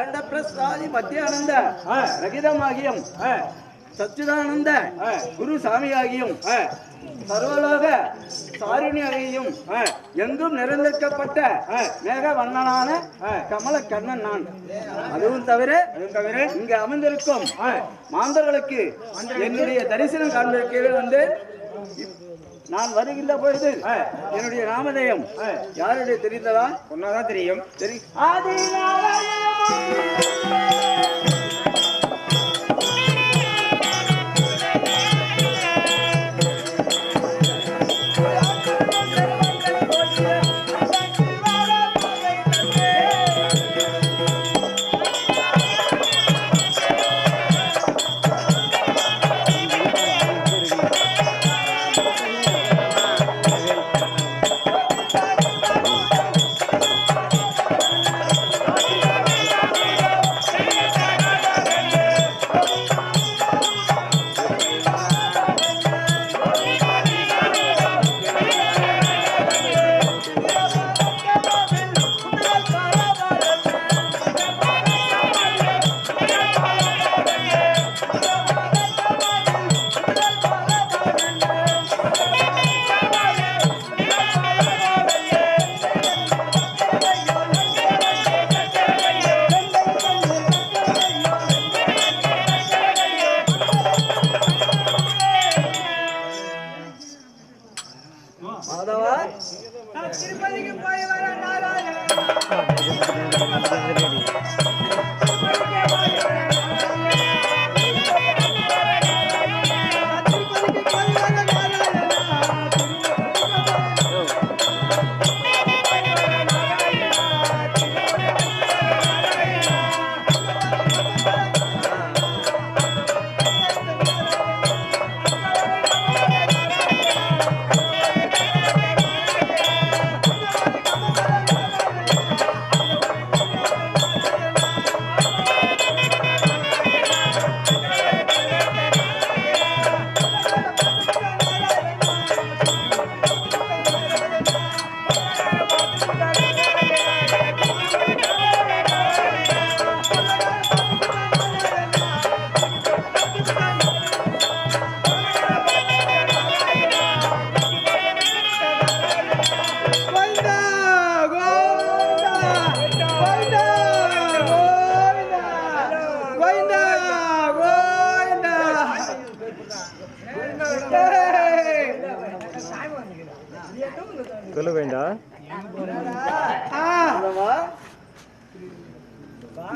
அகண்ட பிரசாதி மத்தியானந்த ரகிதமாகியும் சச்சிதானந்த குரு சாமியாகியும் சர்வலோக சாருணியாகியும் எங்கும் நிறைந்திருக்கப்பட்ட மேக வண்ணனான கமல கண்ணன் நான். அதுவும் தவிர இங்கு அமர்ந்திருக்கும் மாந்தர்களுக்கு என்னுடைய தரிசனம் காண்பிக்க வந்து நான் வருகின்ற பொழுது என்னுடைய நாமதேயம் யாருடைய தெரிந்ததா? ஒன்னாதான் தெரியும்.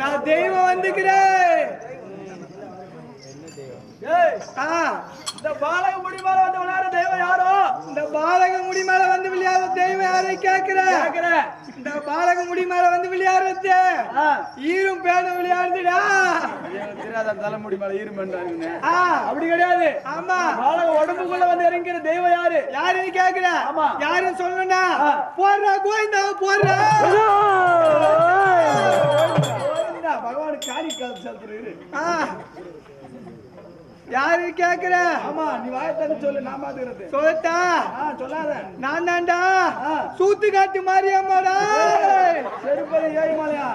நான் தெய்வம் வந்துக்கிறேன். இந்த பாலக முடி மேல வந்து விளையாட தெய்வம் யாரோ? இந்த பாலக முடி மேல வந்து விளையாட தெய்வம் யாரை கேக்குற? இந்த பாலக முடி மேல வந்து விளையாடுறது ஈரும் பேனும் விளையாடுதுடா. தலைமுடி மேல ஈரும் பேண்டாங்க அப்படி கிடையாது. ஆமா, பாலக உடம்புக்குள்ள வந்து இறங்கிற தெய்வம் யாரு? யாருன்னு கேக்குற? ஆமா, யாருன்னு சொல்லணும்னா போடுறா கோயிந்தா போடுறா. பகவான் காரி செலுத்துறாரு. யாரு கேக்குற? ஆமா, நீ வாயத்தானே சொல்லு, நான் பாத்துக்கிறது. சொல்லட்டா? சொல்லாத. நான் தான்டா சூத்து காட்டு மாரியம்மாடா. செருப்பதி ஏழுமலையா?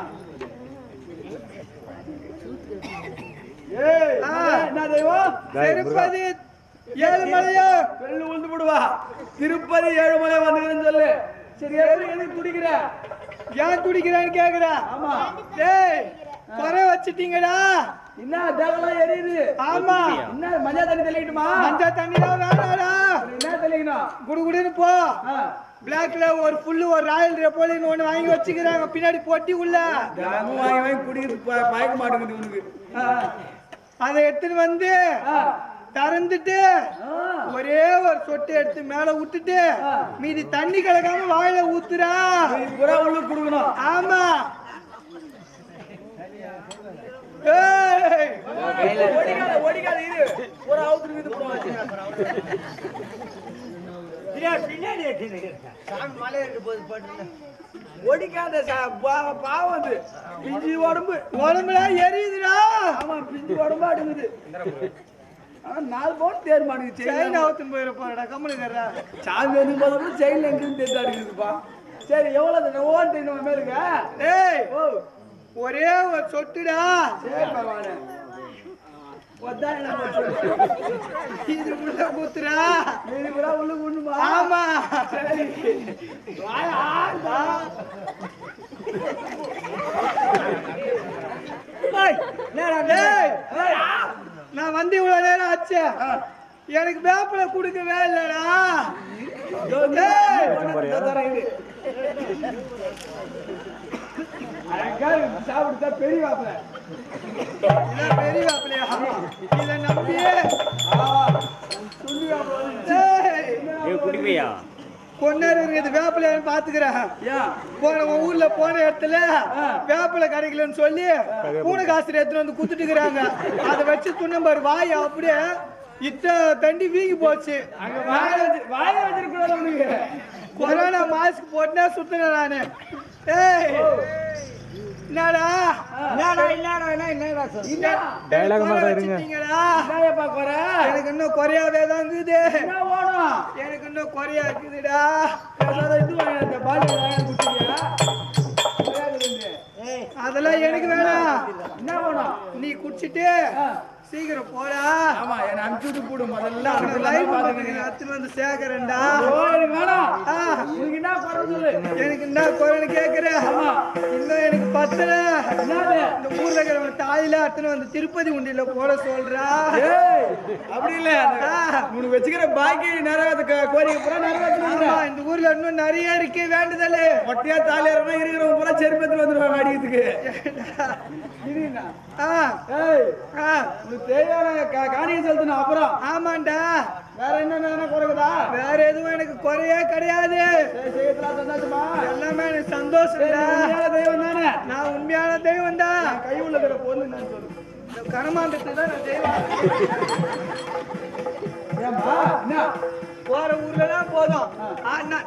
என்ன தெய்வம்? திருப்பதி ஏழுமலையா? வெள்ளு உழுந்து விடுவா. திருப்பதி ஏழுமலை வந்துக்கிறேன்னு சொல்லு. சரி, எதுக்கு துடிக்கிற? ஏன் துடிக்கிறான்னு கேக்குற? ஆமா. டேய், குறை வச்சுட்டீங்கடா. என்ன தேவலாம் எரியுது? ஆமா. என்ன மஞ்சள் தண்ணி தெளிக்கட்டுமா? மஞ்சள் தண்ணி தான் வேணாடா. என்ன தெளிக்கணும்? குடுகுடுன்னு போ. பிளாக்ல ஒரு புல்லு ஒரு ராயல் ரெப்போலின்னு ஒண்ணு வாங்கி வச்சுக்கிறாங்க பின்னாடி பொட்டி உள்ள. வாங்கி குடிக்கிறது பயக்க மாட்டேங்குது உனக்கு. அதை எடுத்துன்னு வந்து திறந்துட்டு ஒரே ஒரு சொட்டு எடுத்து மேல விட்டுட்டு மீதி தண்ணி கலக்காம வாயில ஊத்துறா. உள்ள குடுக்கணும். ஆமா. உடம்புல எரியுதுடா. ஆமா, பிஞ்சு உடம்பு அடுங்குது. நாலு பவுன் தேர் மாட்டேங்குது. செயின் அவத்துன்னு போயிருப்பாடா. கம்மலுக்கிறா சாமி வந்து போதும் செயின் எங்கேயும் தேர்ந்து அடுக்குதுப்பா. சரி, எவ்வளவு ஓட்டு நம்ம மேலுங்க? ஏய், ஓ ஒரே ஒரு சொட்டுடா. இது உள்ள குத்துறா. இது கூட உள்ள குண்டுமா? ஆமா. நான் வந்து இவ்வளவு நேரம் ஆச்சு, எனக்கு வேப்பில கொடுக்கவே இல்லடா. சாப்பிடுதா பெரிய வேப்பில, பெரிய வேப்பிலையா? இத நம்பி கொண்டாரு இருக்குது வேப்பிலையான்னு பாத்துக்கிறேன். போன ஊர்ல போன இடத்துல வேப்பிலை கிடைக்கலன்னு சொல்லி பூனை காசு எடுத்துட்டு வந்து குத்துட்டுக்கிறாங்க. அதை வச்சு துண்ணம்பாரு வாய் அப்படியே தண்டி வீங்கி போச்சு. கொரோனா மாஸ்க் போட்டா சுத்தின நானு. என்னடா எனக்கு இன்னும் குறையாவே தான் இருக்குது. எனக்கு இன்னும் குறையா இருக்குதுடா. அதெல்லாம் எனக்கு வேணாம். என்ன வேணும்? நீ குடிச்சிட்டு சீக்கிரம் போடா. ஆமா, என்ன அனுப்பிச்சு போடு. முதல்ல வந்து சேர்க்கிறேன்டா. எனக்கு என்ன குறைன்னு கேக்குறேன். இன்னும் எனக்கு பத்தல. இந்த ஊர்ல இருக்கிற தாயில அத்தனை வந்து திருப்பதி உண்டியில போட சொல்றா. அப்படி இல்ல, உனக்கு வச்சுக்கிற பாக்கி நிறைவேற்ற கோரிக்கை பூரா நிறைவேற்ற. இந்த ஊர்ல இன்னும் நிறைய இருக்கு வேண்டுதல். ஒட்டியா தாலி இருக்கிறவங்க பூரா செருப்பத்தில் வந்துருவாங்க அடிக்கிறதுக்கு. தேவையான காணியம் செலுத்தணும். அப்புறம் ஆமாண்டா, வேற என்ன குறைக்குதா? வேற எதுவும் எனக்கு குறையே கிடையாது. எல்லாமே எனக்கு சந்தோஷம். தெய்வம் தானே, நான் உண்மையான தெய்வம் தான். கை உள்ள பொண்ணு கனமாண்டத்தை தான் நான் தெய்வம். போற ஊர்லதான் போதும்.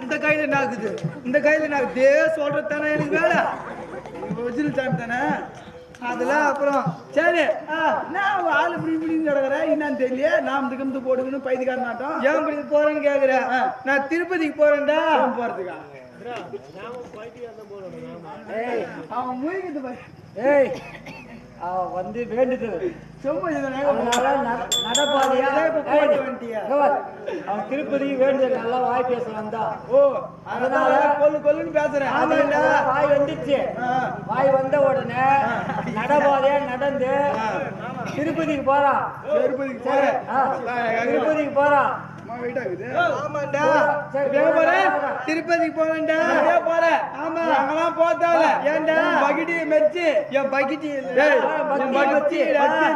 இந்த கையில என்ன ஆகுது, இந்த கையில என்ன ஆகுது சொல்றது தானே எனக்கு வேலை. ஒரிஜினல் டைம் தானே அதெல்லாம். அப்புறம் சரி, நான் ஆளு இப்படி இப்படின்னு கிடக்குறேன். என்னன்னு தெரியல. நாம் திகந்து போடுங்கன்னு பைத்தியக்கார நாட்டம். ஏன் இப்படி போறேன்னு கேக்குறேன். நான் திருப்பதிக்கு போறேன்டா. போறதுக்கா? அவன் மூழ்கிட்டு அவன் வந்து வேண்டுது நடப்பாதையா அவன் திருப்பதிக்கு வேண்டுதல் நல்லா வாய் பேச வந்தா. ஓ, அதனால கொல்லுன்னு பேசுறேன். வாய் வந்துச்சு. வாய் வந்த உடனே நடப்பாதையா நடந்து திருப்பதிக்கு போறான். திருப்பதிக்கு போறான். திருப்பதிக்கு போறேன்டா. ஆமா, அங்கெல்லாம் போத்தால. ஏன்டா பகிட்டி மெச்சு என் பகிட்டி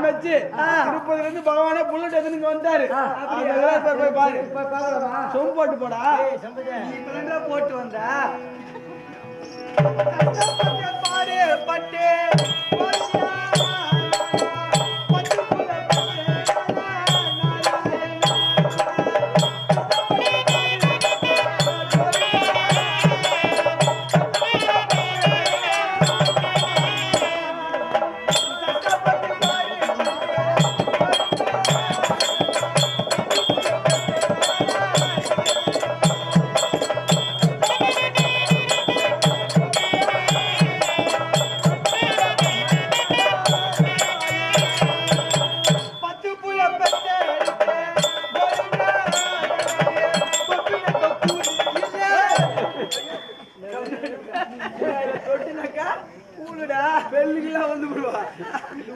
மெச்சு திருப்பதில இருந்து பகவானே புல்லட் எடுத்து வந்தாரு. போய் பாரு, சொம்பு போட்டு போடா. போட்டு வந்தா பாரு பட்டு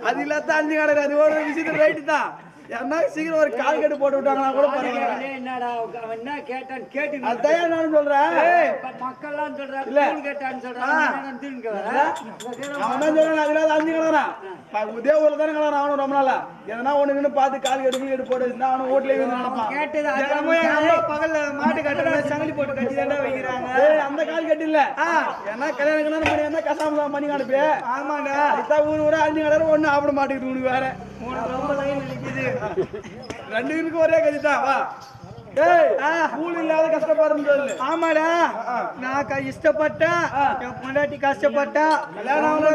அது இல்லாத அஞ்சு கடை. அது ஒரு விஷயத்துல ரைட்டு தான். யாருன்னா சீக்கிரம் ஒரு கால் கட்டு போட்டு விட்டாங்கன்னா கூட பரவாயில்ல. என்னடா அவன் என்ன கேட்டான்னு கேட்டு அதான் நான் சொல்றேன். மக்கள்லாம் சொல்றாங்க இல்ல கேட்டான்னு சொல்றாங்க. அவன் தான் சொல்றான். அது இல்லாத அஞ்சு கலறான். இதே ஊர்ல தானே கலறான். அவனும் ரொம்ப நாளா எதனா ஒண்ணு பார்த்து கால் கட்டு போட்டு அவனு வீட்டுல நடப்பான். கேட்டது பகல்ல மாட்டு கட்டுற சங்கிலி போட்டு கட்டி தானே வைக்கிறாங்க. அந்த கால் கட்டு இல்ல. ஏன்னா கல்யாணம் பண்ணி வந்தா கசாம பண்ணி அனுப்பி. ஆமாண்டா, இதான் ஊர் ஊரா அஞ்சு கலர் ஒண்ணு ஆப்பிட மாட்டேங்குது. உனக்கு வேற ரொம்ப லைன் நினைக்குது. ரெண்டு பேருக்கு ஒரே கதி தான். வா, ஆமாடா, நான் இஷ்டப்பட்டேன். என் பொண்டாட்டி கஷ்டப்பட்டா.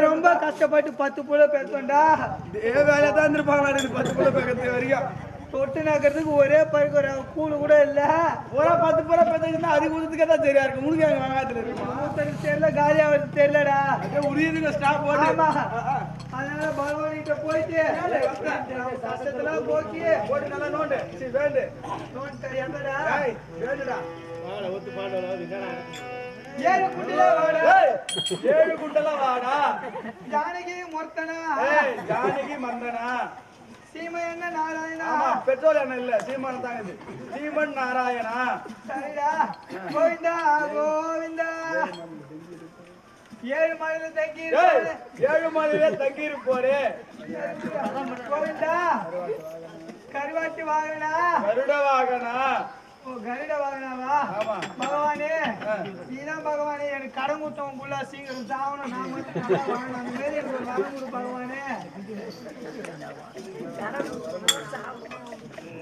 ரொம்ப கஷ்டப்பட்டு 10 புள்ள பெற்றோம்டா. வேலை தான் இருந்திருப்பாங்களா 10 புள்ள பெற்றது வரைக்கும். தொட்டு நக்கிறதுக்கு ஒரே பருக்கு ஒரு கூழு கூட இல்ல. ஒரு 10 புள்ள பெற்றதுன்னா அது கொடுத்துக்கே தான் சரியா இருக்கு. உனக்கு எங்க வெங்காயத்துல இருக்கு ஆகுறது தெரியல காலி ஆகுறது தெரியலடா உரியுதுங்க ஸ்டாப் போட்டு அதனால பகவான்கிட்ட போயிட்டு கஷ்டத்தெல்லாம் போக்கி போட்டு நல்லா நோண்டு சரி வேண்டு நோண்டு என்னடா வேண்டுடா ஒத்து பாடு ஏழு குண்டல வாடா ஜானகி மொர்த்தனா ஜானகி மந்தனா சீமன் என்ன நாராயணா பெட்ரோல் என்ன இல்ல சீமன் தாங்க இது சீமன் நாராயணா சரிடா கோவிந்தா கோவிந்தா ஏழு மலையில தங்கி இருப்போரே கோவிந்தா கருவாட்டி வாகனா கருட வாகனா கருட வாகனாவா பகவானே நீதான் பகவானே எனக்கு கடன் கொடுத்தவன் புள்ள சீக்கிரம் சாவணும் நான் மட்டும் நல்லா வாங்கணும் அந்த மாதிரி எனக்கு ஒரு வரம் கொடு பகவானே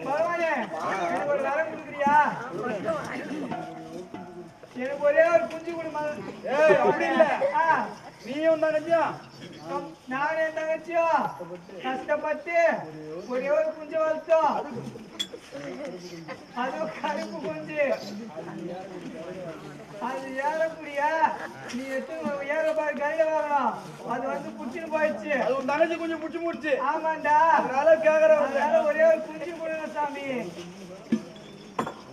பகவானே எனக்கு ஒரு வரம் கொடுக்குறியா எனக்கு ஒரே ஒரு குஞ்சு கொடுமா அப்படி இல்ல நீயும் தங்கச்சியும் நானே தங்கச்சியும் கஷ்டப்பட்டு ஒரே ஒரு குஞ்சு வளர்த்தோம் அது கருப்பு குஞ்சு அது ஏறக்கூடியா நீ ஏற பாரு கையில வரணும் அது வந்து புடிச்சுன்னு போயிடுச்சு அது உன் தங்கச்சி குஞ்சு புடிச்சு முடிச்சு ஆமாண்டா அதனால கேக்குறேன் ஒரே ஒரு குஞ்சு கொடுங்க சாமி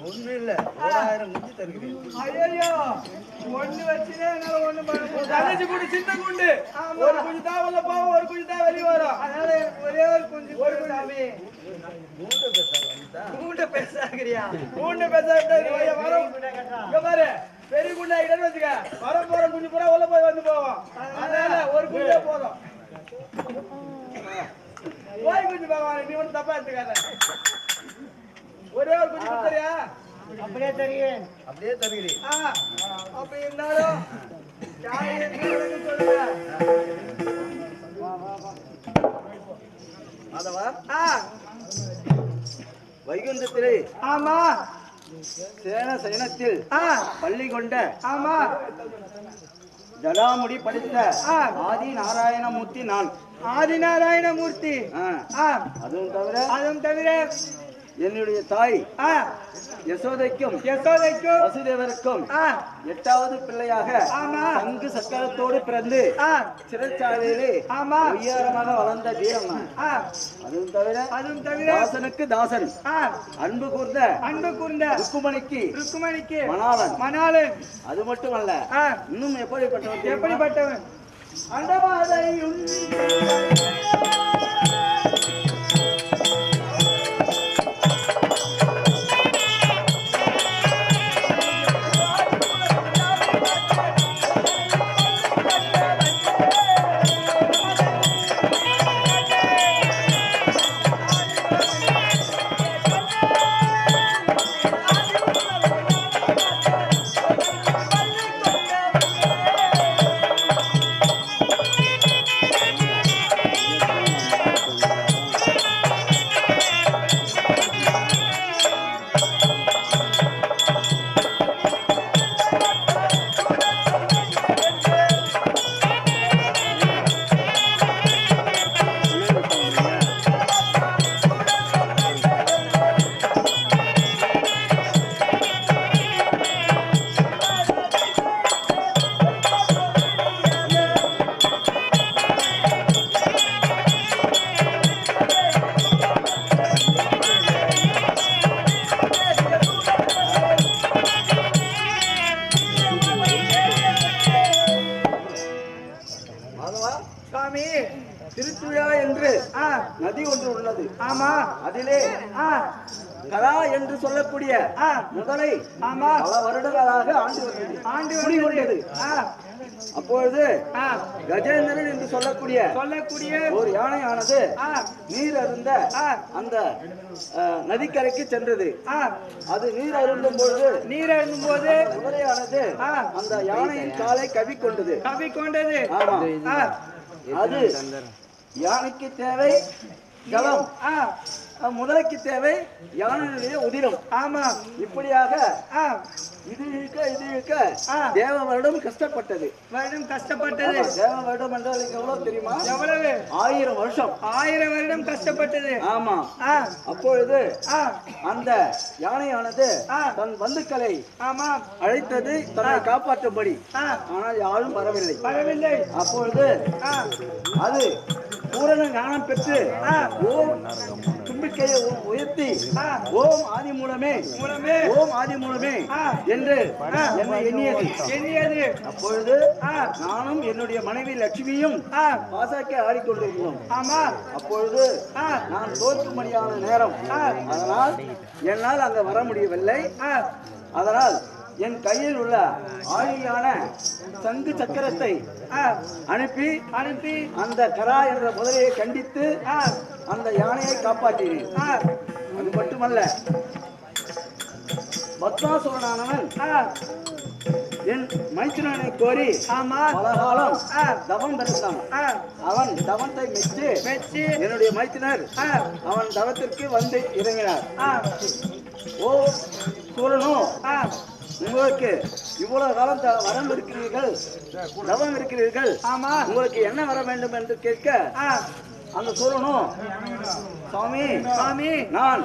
ஒண்ணு இல்ல 1000 குஞ்சு தருகிறேன் ஐயோ ஒண்ணு வச்சுனே என்னால ஒண்ணு பண்ண தங்கச்சி குடி சின்ன குண்டு ஒரு குஞ்சு தான் உள்ள போவோம் ஒரு குஞ்சு தான் வெளிய வரும் அதனால ஒரே ஒரு குஞ்சு ஒரு சாமி கூண்ட பேசாங்கறியா கூண்ட பேசாட்டா வரும் இங்க பாரு பெரிய குண்டா இடன்னு வச்சுக்க வர போற குஞ்சு பூரா உள்ள போய் வந்து போவோம் அதனால ஒரு குஞ்சே போதும் போய் குஞ்சு பகவான் நீ ஒன்னும் தப்பா எடுத்துக்காத ஒரே ஒரு குஞ்சு கொடுத்தறியா அப்படியே தருகிறேன் அப்படியே தருகிறேன் அப்ப இருந்தாலும் சொல்லுங்க மாதவா வைகுந்தத்திலே ஆமா சேன சயனத்தில் பள்ளி கொண்ட ஆமா ஜடாமுடி படித்த ஆதி நாராயணமூர்த்தி நான் ஆதி நாராயணமூர்த்தி அதுவும் தவிர என்னுடைய தாய் யசோதைக்கும் வசுதேவருக்கும் 8வது பிள்ளையாக சங்கு சக்கரத்தோடு பிறந்து சிறைச்சாலையிலே உயரமாக வளர்ந்த வீரம் அதுவும் தவிர தாசனுக்கு தாசன் அன்பு கூர்ந்த ருக்குமணிக்கு மணாளன் அது மட்டுமல்ல இன்னும் எப்படிப்பட்டவன் அண்டமாதையும் நதி ஒன்று உள்ளது. ஆமா, அதிலே கலா என்று சொல்லக்கூடிய முதலை பல வருடங்களாக ஆண்டு கொண்டது. அப்பொழுது கஜேந்திரன் என்று சொல்லக்கூடிய ஒரு யானையானது நீர் அருந்த அந்த நதிக்கரைக்கு சென்றது. அது நீர் அருந்தும் போது முதலையானது அந்த யானையின் காலை கவிக்கொண்டது. அது யானைக்கு தேவை ஜலம், முதலைக்கு தேவை யானையுடைய உதிரம். ஆமா, இப்படியாக இது இருக்க தேவ வருடம் கஷ்டப்பட்டது. வருடம் கஷ்டப்பட்டது. தேவ வருடம் என்றால் எவ்வளவு தெரியுமா? எவ்வளவு? 1000 வருஷம். 1000 வருடம் கஷ்டப்பட்டது. ஆமா. அப்பொழுது அந்த யானையானது தன் பந்துக்களை அழைத்தது தன்னை காப்பாற்றும்படி. ஆனால் யாரும் வரவில்லை. அப்பொழுது அது பூரண ஞானம் பெற்று ஓம் தும்பிக்கையை உயர்த்தி ஓம் ஆதி மூலமே என்று என்னை எண்ணியது. அப்பொழுது நானும் என்னுடைய மனைவி லட்சுமியும் பாசாக்கை ஆடிக்கொண்டிருக்கிறோம். அப்பொழுது நான் தோற்றுமணியான நேரம், அதனால் என்னால் அங்க வர முடியவில்லை. அதனால் என் கையில் உள்ள ஆழியான சங்கு சக்கரத்தை அனுப்பி அந்த கரா என்ற முதலையை கண்டித்து அந்த யானையை காப்பாற்றினேன். அது மட்டுமல்ல, பத்மாசுரனானவன் என் மைத்துனனை கோரி பலகாலம் தவம் பெற்றான். அவன் தவத்தை மெச்சு என்னுடைய மைத்துனர் அவன் தவத்திற்கு வந்து இறங்கினார். ஓ சூரனோ, உங்களுக்கு இவ்வளவு காலம் வரம் இருக்கிறீர்கள், தவம் இருக்கிறீர்கள், உங்களுக்கு என்ன வர வேண்டும் என்று கேட்க அந்த சூரனும், சுவாமி நான்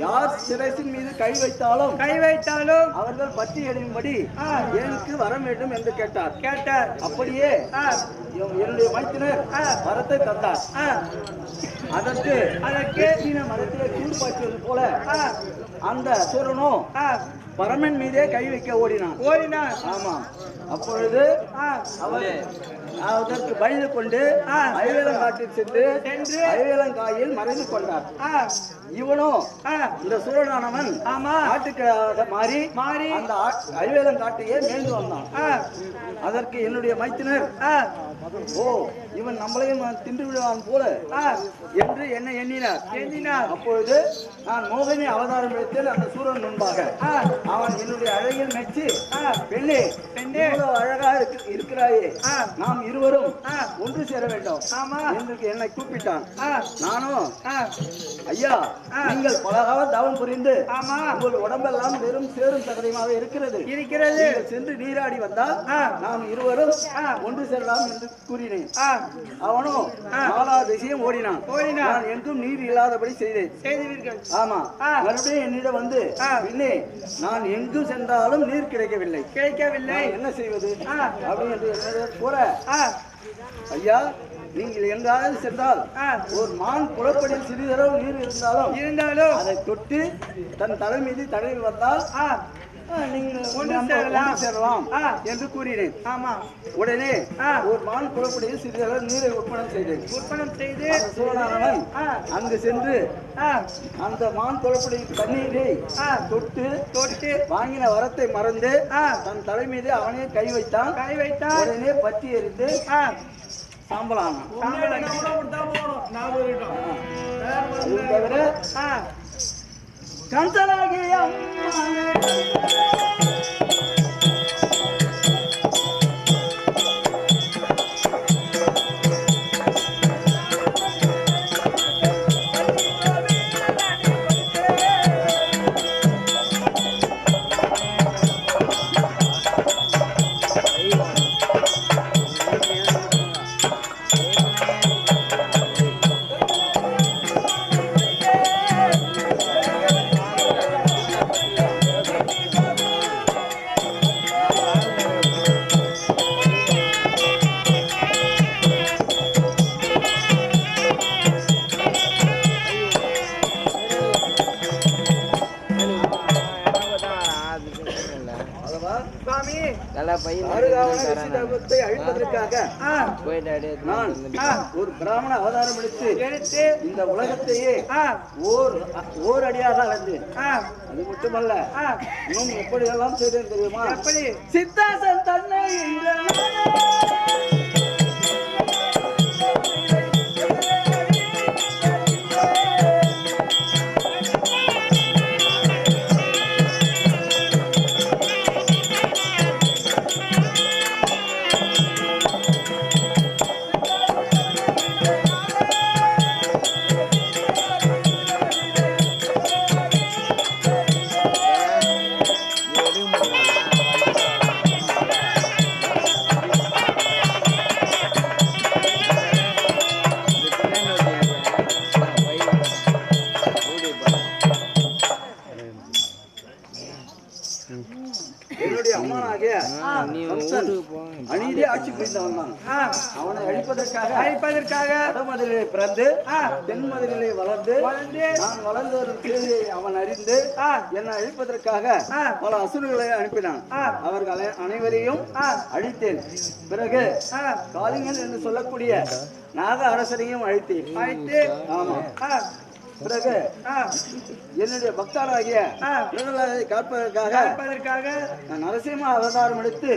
யார் சிரசின் மீது கை வைத்தாலும் அவர்கள் பற்றி எறியும்படி எனக்கு வர வேண்டும் என்று கேட்டார். அப்படியே என்னுடைய மைத்தினர் வரத்தை தந்தார். அதற்கு மரத்திலே தூள் பாய்ச்சுவது போல அந்த சூரனும் பரமன் மீதே கை வைக்க ஓடினான். ஆமா. அப்பொழுது அவர் அதற்கு பயந்து கொண்டு ஐவேலங்காட்டில் சென்று ஐவேலங்காயில் மறைந்து கொண்டார். இவனோ இந்த சூரனானவன் காட்டுக்காக மாறி அந்த ஐவேலங்காட்டையே மேய்ந்து வந்தான். அதற்கு என்னுடைய மைத்தினர், ஓ இவன் நம்மளையும் தின்று விடுவான் போல என்று என்னை எண்ணினார். அப்பொழுது நான் மோகினி அவதாரம் எடுத்தேன் அந்த சூரன் முன்பாக. அவன் என்னுடைய அழகில் மெச்சி, பெண்ணே அழகாக இருக்கிறாயே, நாம் இருவரும் ஒன்று சேர வேண்டும் என்று என்னை கூப்பிட்டான். நானும், ஐயா நீங்கள் பலகாலம் தவம் புரிந்து உங்கள் உடம்பெல்லாம் வெறும் சேரும் சகதியமாக இருக்கிறது, சென்று நீராடி வந்தால் நாம் இருவரும் ஒன்று செல்லலாம் என்று கூறினேன். அவனோ 4 திசையும் ஓடினான். நான் எங்கும் நீர் இல்லாதபடி செய்தேன். ஆமா. மறுபடியும் என்னிடம் வந்து, பின்னே நான் எங்கும் சென்றாலும் நீர் கிடைக்கவில்லை, என்ன செய்வது அப்படின்னு கூற, ஐயா நீங்கள் எங்காவது சென்றால் ஒரு மான் குளப்படியில் சிறிதளவு நீர் இருந்தாலும் அதை தொட்டு தன் தலை மீது தடவி வந்தால் சேரலாம் என்று கூறினேன். உடனே ஒரு மான் குளப்படியில் சிறிதளவு நீரை ஒப்பனம் செய்து சூரனானவன் அங்கு சென்று அந்த மான் குளப்படியில் தண்ணீரை தொட்டு வாங்கின வரத்தை மறந்து தன் தலை மீது அவனே கை வைத்தான். உடனே பற்றி எறிந்து சாம்பலான. கந்தலாகிய அழிப்பதற்காக நான் ஒரு பிராமண அவதாரம் எடுத்து இந்த உலகத்தையே ஓர் அடியாக அளந்தேன். அது மட்டுமல்ல, இன்னும் எப்படியெல்லாம் செய்தேன் தெரியுமா? சித்தாசன் தன்னை Terima kasih. அநீதி ஆட்சி புரிந்தவன் தான். அவனை அழிப்பதற்காக வடமதுரையிலே பிறந்து தென்மதுரையிலே வளர்ந்து நான் வளர்ந்ததற்கு அவன் அறிந்து என்னை அழிப்பதற்காக பல அசுரர்களை அனுப்பினான். அவர்கள் அனைவரையும் அழித்தேன். பிறகு காளிங்கன் என்று சொல்லக்கூடிய நாக அரசரையும் அழித்தேன். ஆமா. பிறகு என்னுடைய பக்தராகிய காப்பதற்காக நரசிம்ம அவதாரம் எடுத்து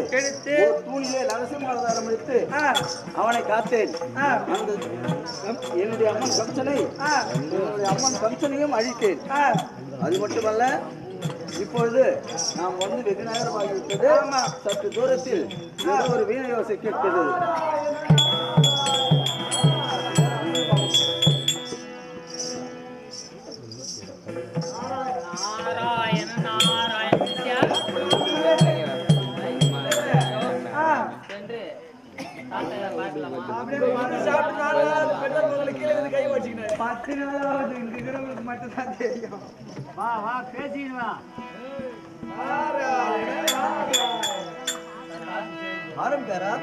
தூணிலே நரசிம்ம அவதாரம் எடுத்து அவனை காத்தேன். என்னுடைய அம்மன் கம்சனையும் அழித்தேன். அது மட்டுமல்ல, இப்பொழுது நாம் வந்து வெகு நேரமாகிவிட்டது. சற்று தூரத்தில் ஒரு வீணை யோசை கேட்கிறது. மட்டும்தான் தெரியும். வா வா பேசிடுவா. ஆரம்பிக்காரா?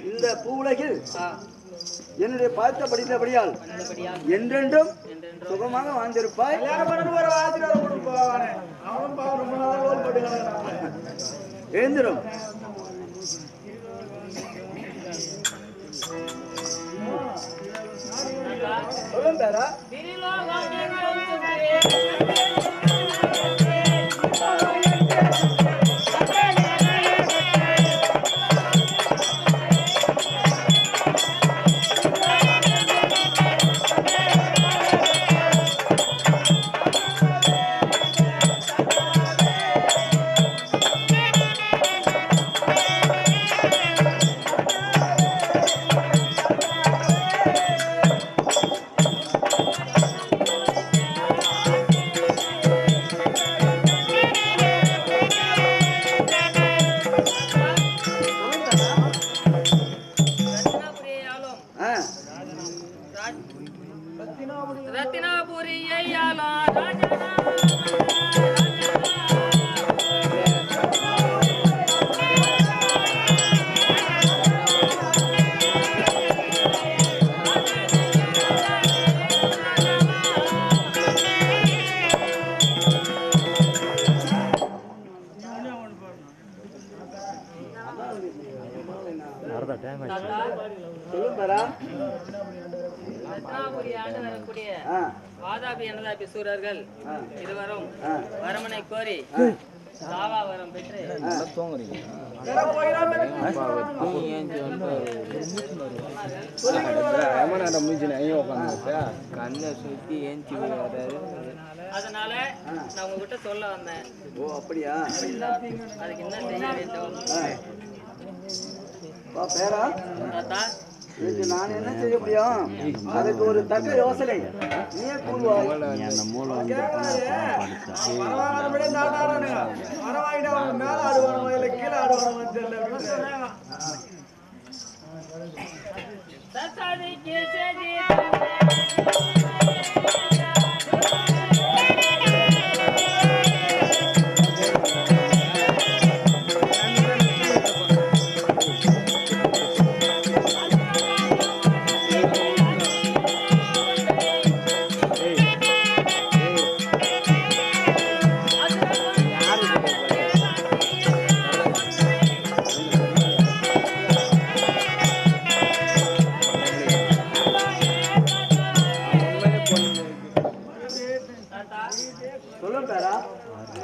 இந்த பூவுலகில் என்னுடைய பார்த்த படித்தபடியால் என்றென்றும் சுகமாக வாழ்ந்திருப்பாய். எழுந்திரும். சொல்லுங்க. சூரர்கள் இருவரும் வரமனை கோரி சாவா வரம் பெற்று கண்ணை சுத்தி ஏஞ்சி அதனால நான் உங்ககிட்ட சொல்ல வந்தேன். ஓ அப்படியா? அதுக்கு என்ன செய்ய வேண்டும்? பேரா நான் என்ன செய்ய முடியும்? அதுக்கு ஒரு தக்க யோசனை நீயே கூறுவாய். மேல ஆடுவானோ இல்ல கீழே ஆடுவானோ தெரியல.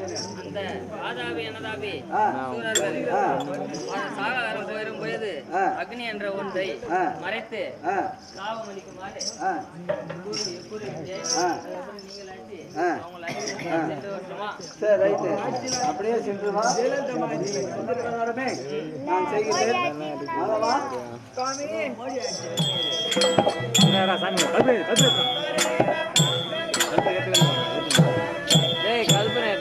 அந்த ஆதாபி அனதாபி ஆ. சூரர்கள் ஆ. சாகாரம் போயிடும் பொழுது ஆ. அக்னி என்ற ஒன்றை ஆ. மறைத்து ஆ. லாபம் அளிக்குமாறு ஆ. கூறிவிட்டு ஆ. அதுக்கப்புறம் நீங்கள் அடிச்சு ஆ. அவங்களை அடிச்சு 2 வருஷமா சரி ரைட்டு அப்படியே சென்று வா சொன்ன பிரகாரமே நான் செய்கிறேன் மாதவா டேய் கல்பனை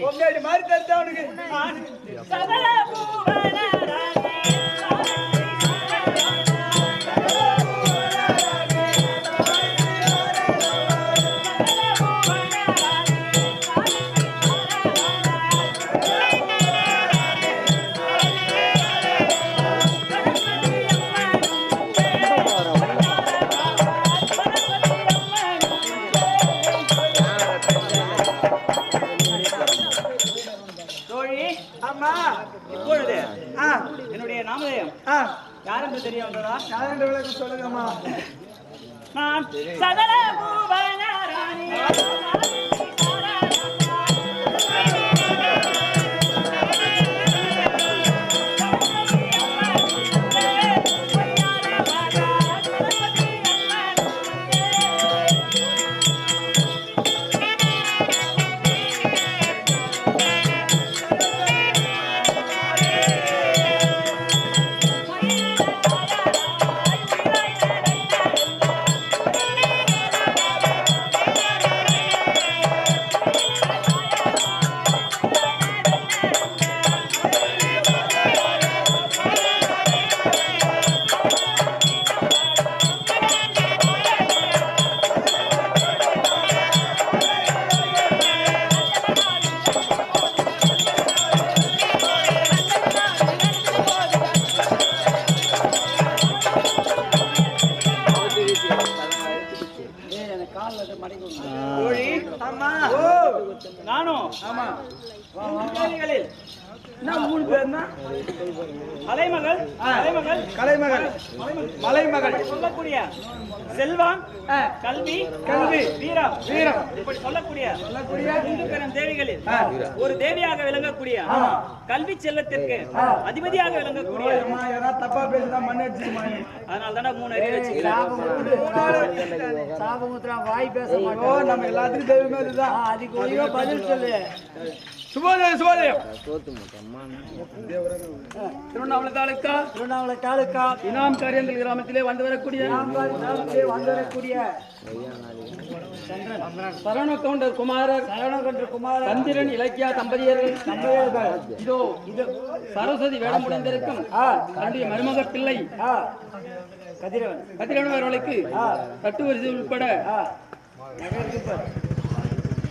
பொம்மையாடி மாதிரி தெரிஞ்சா அவனுக்கு ஆமா இப்பொழுது ஆ என்னுடைய நாமதேயம் ஆ யார் என்று தெரிய வந்ததா? யாருன்ற விளக்கு சொல்லுங்கம்மா. நான் சகல பூவன ராணி கோழி. ஆமா ஓ நானும் ஆமா தேவிகளில் என்ன 3 பேர்னா அலைமகள் அலைமகள் கலைமகள் மலைமகள் சொல்லக்கூடிய செல்வம் கல்வி கல்வி வீரம் வீரம் இப்படி சொல்லக்கூடிய சொல்லக்கூடிய 3 பெரும் தேவிகளில் ஒரு தேவியாக விளங்கக்கூடிய கல்வி செல்வத்திற்கு அதிபதியாக விளங்கக்கூடிய அம்மா யாராவது தப்பா பேசினா மண்ணு அடிச்சுமா. அதனால தானே 3 அறிவு வச்சுக்கிறேன். சாபமுத்திரம் வாய் பேச ஓ நம்ம எல்லாத்துக்கும் தெய்வமே இதுதான். அதுக்கு ஒழுங்கா பதில் சொல்லு. சுபோதயம் சுபோதயம். திருவண்ணாமலை தாலுக்கா திருவண்ணாமலை தாலுக்கா இனாம் காரியங்கள் கிராமத்திலே வந்து வரக்கூடிய சரவண கவுண்டர் குமாரர் சந்திரன் இலக்கியா தம்பதியர்கள் இதோ இது சரஸ்வதி வேடம் முடிந்திருக்கும் தன்னுடைய மருமக பிள்ளை கதிரவன் அவர்களுக்கு தட்டு வரிசை உட்பட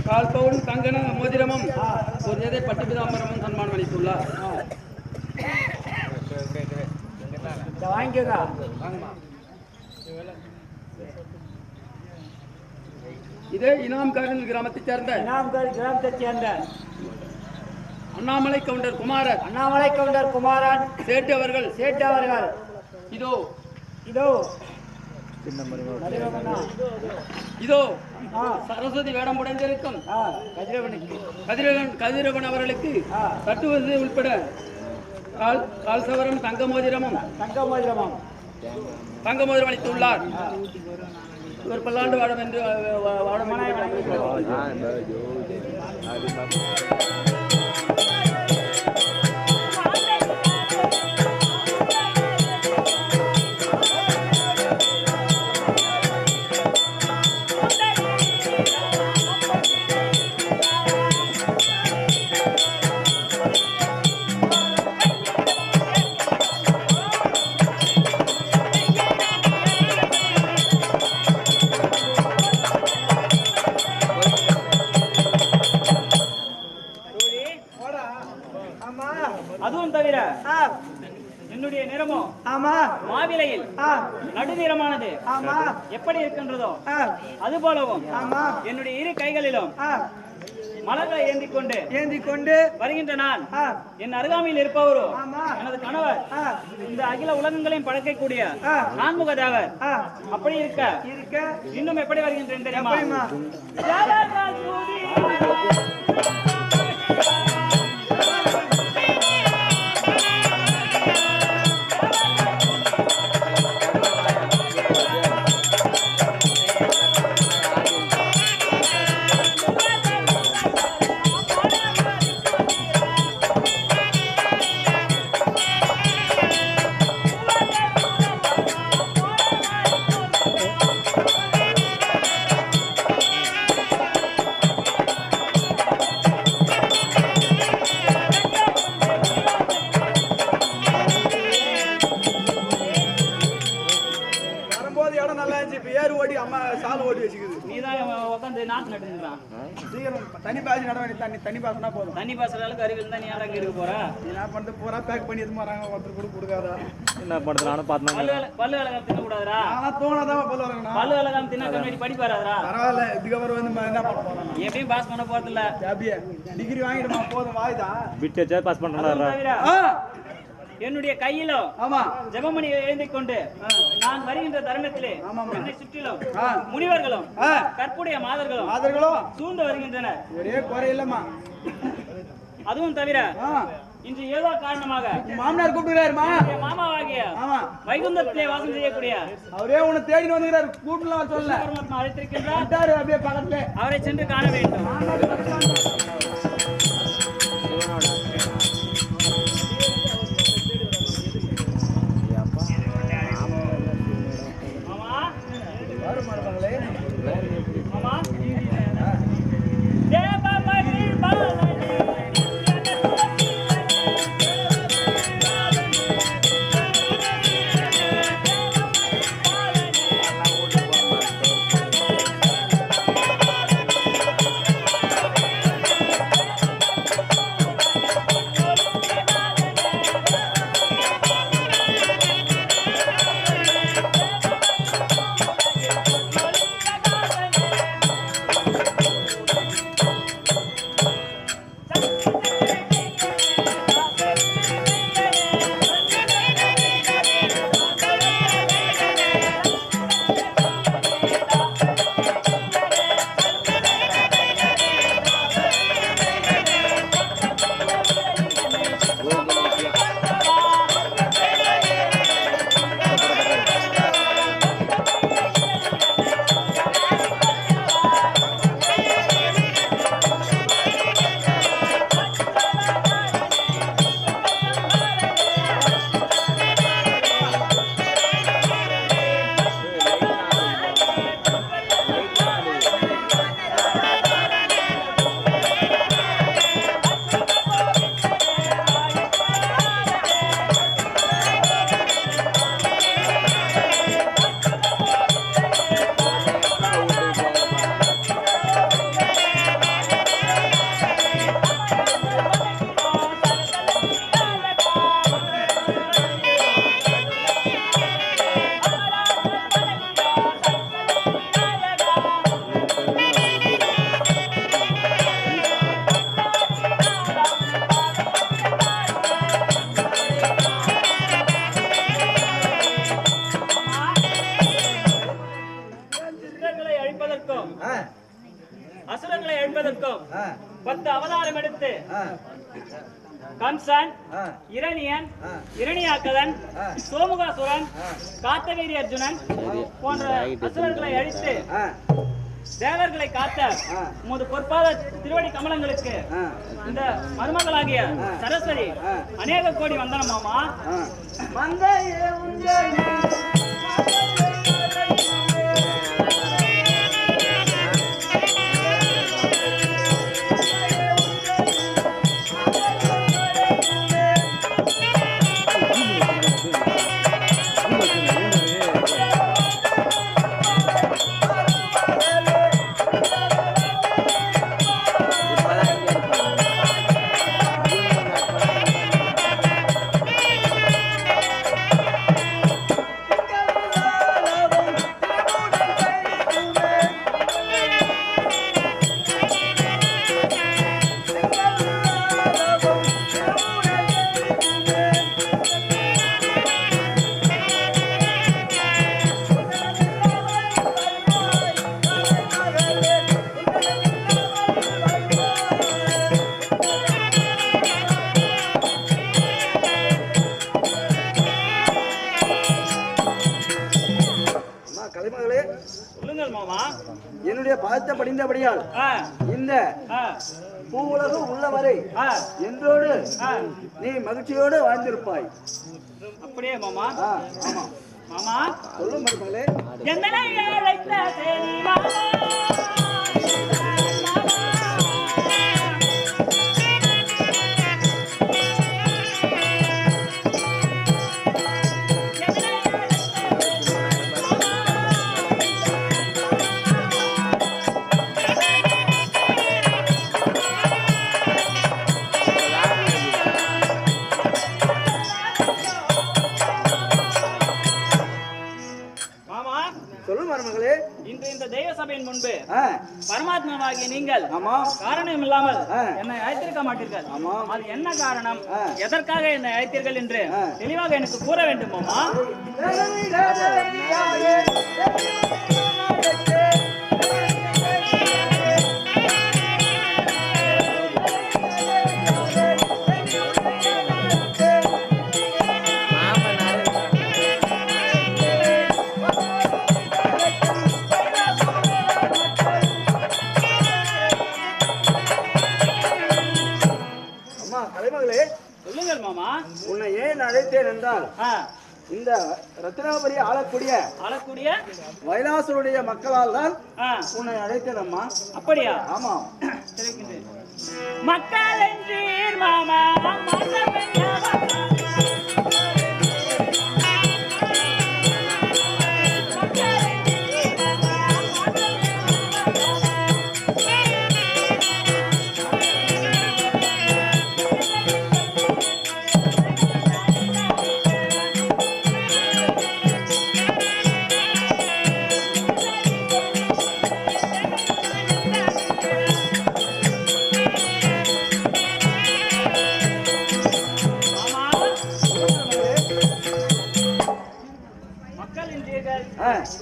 கால் பவுன் கங்கண மோதிரமும் ஒரு எதை பட்டு பிதாம்பரமும் சன்மானம் அளித்துள்ளார். இதே இனாம் காரியங்கள் கிராமத்தைச் சேர்ந்த அண்ணாமலை கவுண்டர் குமாரன் சேட்டு அவர்கள் இதோ சரஸ்வதி வேடம் புடைந்திருக்கும் கதிரவன் அவர்களுக்கு தட்டுவசதி உட்பட கால் சவரம் தங்க மோதிரமும் அளித்துள்ளார். ஒரு பல்லாண்டு வாடம் என்று அதுவும் தவிர என்னுடைய நிறமோ மாவிலையில் நடுநிறமானது எப்படி இருக்கின்றதோ அது போலவும் என்னுடைய இரு கைகளிலும் மலர்களை ஏந்தி கொண்டு வருகின்ற நான் என் அருகாமையில் இருப்பவரோ எனது கணவர் இந்த அகில உலகங்களையும் படைக்கக்கூடிய நான்முக தேவர் அப்படி இருக்க இன்னும் எப்படி வருகின்றேன் தெரியுமா? தண்ணி பாசி தண்ணி பாசனா போதும். தண்ணி பாசுற அளவுக்கு அறிவில் தான் நீ யாரா இருக்க போற? என்ன பண்றது பூரா பேக் பண்ணி எது மாறாங்க ஒருத்தர் கூட கொடுக்காதா என்ன பண்றது? நானும் பார்த்தேன். பல்லு அழகாம தின்ன கூடாதுடா. ஆனா தோணாதான் பல்லு அழகணும். பல்லு அழகாம தின்னா கண்ணாடி படிப்பாராதா? பரவாயில்ல, இதுக்கப்புறம் வந்து என்ன பண்ண போறோம்? எப்படியும் பாஸ் பண்ண போறது இல்ல. அப்படியே டிகிரி வாங்கிடுமா போதும் வாய்தா விட்டு பாஸ் பண்றாரா? என்னுடைய கையிலும் ஜெபமணி எழுதி கொண்டு நான் வருகின்ற தருணத்திலே என்னை சுற்றிலும் முனிவர்களும் கற்புடைய மாதர்களும் சூழ்ந்து வருகின்றனர். ஒரே குறை இல்லம்மா. அதுவும் தவிர இன்று ஏதோ காரணமாக மாமனார் கூப்பிடுறாருமா, மாமாவாகிய வைகுந்தத்திலே வாசம் செய்யக்கூடிய அவரே உன்னை தேடி வந்துகிறார். கூப்பிடலாம் சொல்ல அழைத்திருக்கின்றார். அப்படியே பக்கத்துல அவரை சென்று காண வேண்டும். அடுத்து கம்சன், இரணியன், இரணியாக்கதன், சோமுகாசுரன், காத்தவீரி அர்ஜுனன் போன்ற அசுரர்களை அழித்து தேவர்களை காத்த உமது பொற்பாத திருவடி கமலங்களுக்கு இந்த மருமகளாகிய சரஸ்வதி அநேக கோடி வந்தனம் மாமா. என்னுடைய பாதத்தை படிந்தபடியால் இந்த பூவுலகம் உள்ளவரை என்றோடு நீ மகிழ்ச்சியோடு வாழ்ந்திருப்பாய். அப்படியே மாமா. ஆமா மாமா சொல்லும் மருமகளே. இன்று இந்த தெய்வ சபையின் முன்பு பரமாத்மாவாகிய நீங்கள் காரணம் இல்லாமல் என்னை அழைத்திருக்க மாட்டீர்கள். அது என்ன காரணம், எதற்காக என்னை அழைத்தீர்கள் என்று தெளிவாக எனக்கு கூற வேண்டும் மாமா. சொல்லுங்கள் மாமா. உன்னை ஏன் அழைத்தேன் என்றால் இந்த ரத்னாபுரி ஆளக்கூடிய வைலாசருடைய மக்களால் தான் உன்னை அழைத்தேன் அம்மா. அப்படியா? ஆமா. மக்கள் என்றீர் மாமா.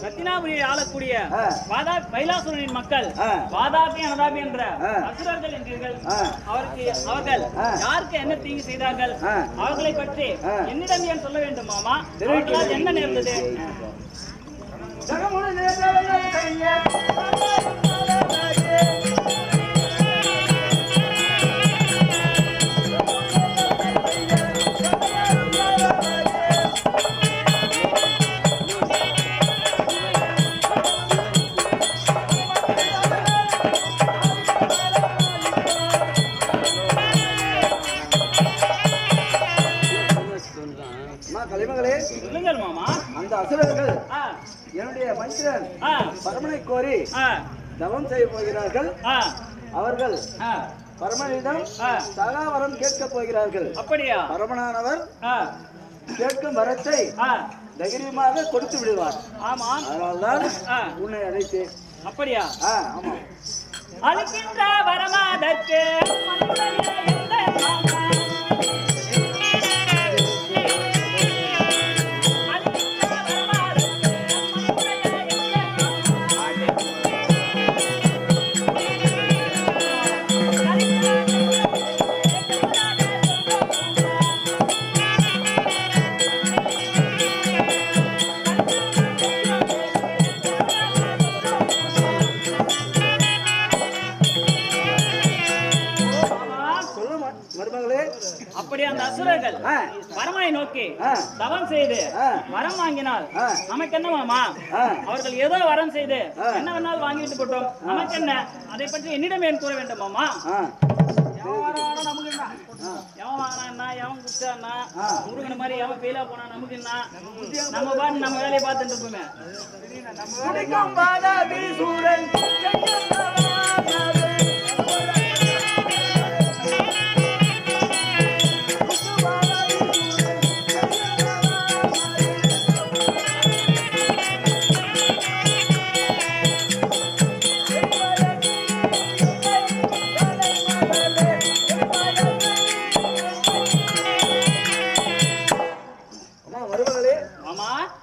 ரத்தினாபுரியை ஆளக்கூடிய வைலாசுரனின் மக்கள் வாதாபி அனதாபி என்ற அசுரர்கள் என்றீர்கள். அவர்கள் யாருக்கு என்ன தீங்கு செய்தார்கள், அவர்களை பற்றி என்னிடம் ஏன் சொல்ல வேண்டும் மாமா? அவர்களால் என்ன நேர்ந்தது? சொல்லுங்கள் மாமா. அந்த அசுரர்கள் என்னுடைய மைத்திரன் பரமனை கோரி தவம் செய்ய போகிறார்கள். அவர்கள் பரமனிடம் சகாவரம் கேட்க போகிறார்கள். அப்படியா? பரமனானவர் கேட்கும் வரத்தை தைரியமாக கொடுத்து விடுவார். ஆமா, அதனால்தான் உன்னை அழைத்தேன். அப்படியா? ஆமா. அழைக்கின்ற வரமாதற்கு நோக்கி தவம் செய்து வரம் வாங்கினால் நமக்கு என்ன மாமா? அவர்கள் ஏதோ வரம் செய்து என்ன வேணாலும் வாங்கிட்டு போட்டோம், நமக்கு என்ன? அதை பற்றி என்னிடம் ஏன் கூற வேண்டும் மாமா? எவன் வாங்கினா எவன் குடிச்சான்னா முருகன் மாதிரி எவன் ஃபெயிலா போனா நமக்கு என்ன? நம்ம பாட்டு நம்ம வேலையை பார்த்துட்டு இருப்போமே.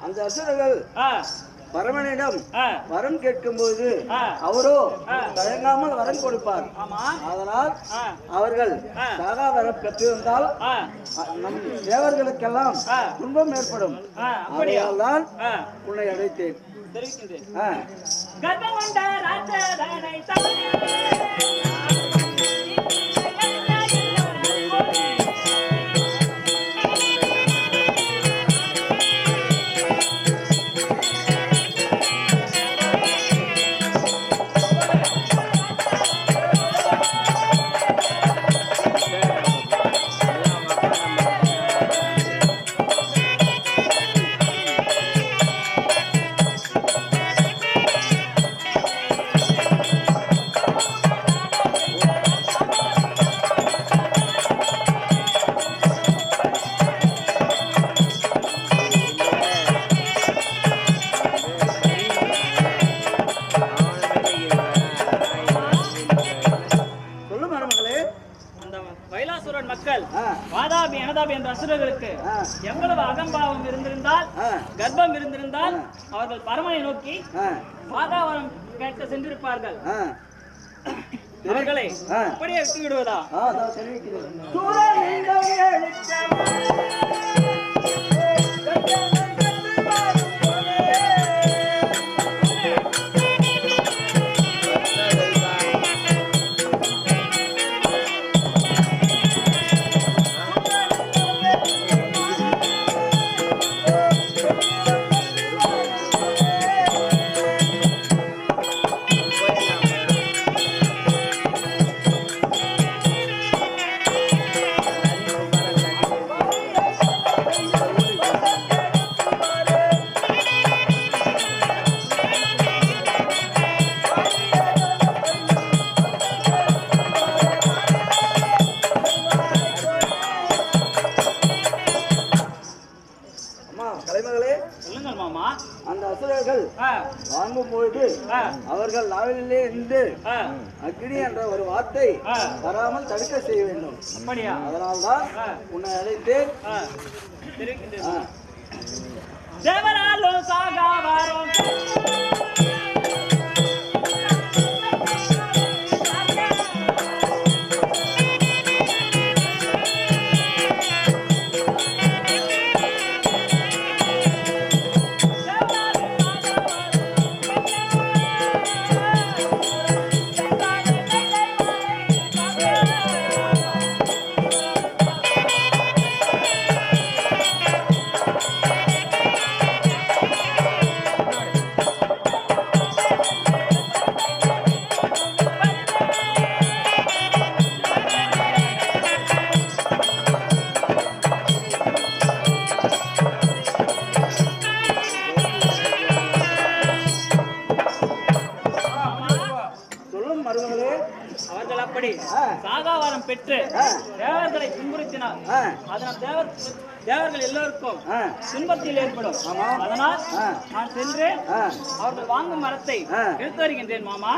அந்த அசுரர்கள் பரமனிடம் வரம் கேட்கும் போது அவரோ தயங்காமல் வரம் கொடுப்பார். அதனால் அவர்கள் சாகா வரம் பெற்றிருந்தால் நம் தேவர்களுக்கெல்லாம் துன்பம் ஏற்படும். அப்படியால்தான் உன்னை அழைத்தேன். வாதாபி அனதாபி என்ற அசுரர்களுக்கு எவ்வளவு அகம்பாவம் இருந்திருந்தால், கர்ப்பம் இருந்திருந்தால் அவர்கள் பரமனை நோக்கி வாதாவரம் கேட்க சென்றிருப்பார்கள். அவர்களை அப்படியே விட்டு விடுவதா? அந்த அசுரர்கள் வாங்கும் பொழுது அவர்கள் நாவிலே இருந்து அக்னி என்ற ஒரு வார்த்தை வராமல் தடுக்க செய்ய வேண்டும். அதனால்தான் உன்னை அழைத்தேன். தேவராலும் சாகாவாரும் அவர்கள் அப்படி சாகாவாரம் பெற்று தேவர்களை துன்புறுத்தினால் அதனால் தேவர்கள் எல்லோருக்கும் துன்பத்தில் ஏற்படும். அதனால் நான் சென்று அவர்கள் வாங்கும் மரத்தை எடுத்து வருகின்றேன் மாமா.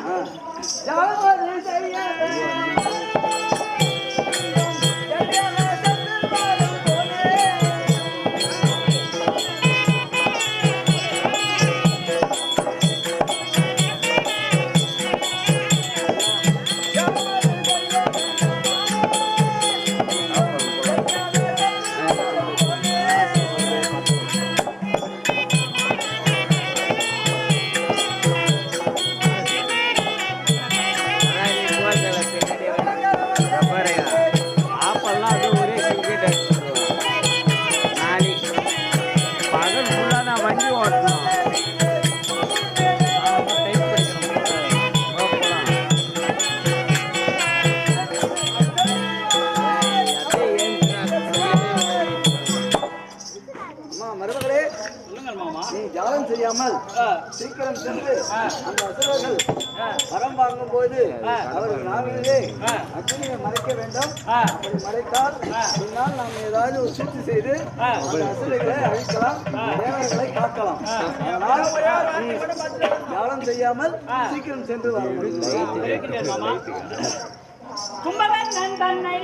அம்மா மருமகளே, சொல்லுங்கள் மாமா. நீ ஜாலம் செய்யாமல் சீக்கிரம் சென்று அந்த அசுரர்கள் வரம் வாங்கும் போது அவர்கள் நாவிலே அக்னியை மறைக்க வேண்டும். அப்படி மறைத்தால் பின்னால் நாம் ஏதாவது ஒரு சூழ்ச்சி செய்து அந்த அசுரர்களை அழிக்கலாம், தேவர்களை காக்கலாம். அதனால் நீ ஜாலம் செய்யாமல் சீக்கிரம் சென்று வர முடியும். இருக்கிறேன் மாமா. கும்பகர்ணன் தன்னை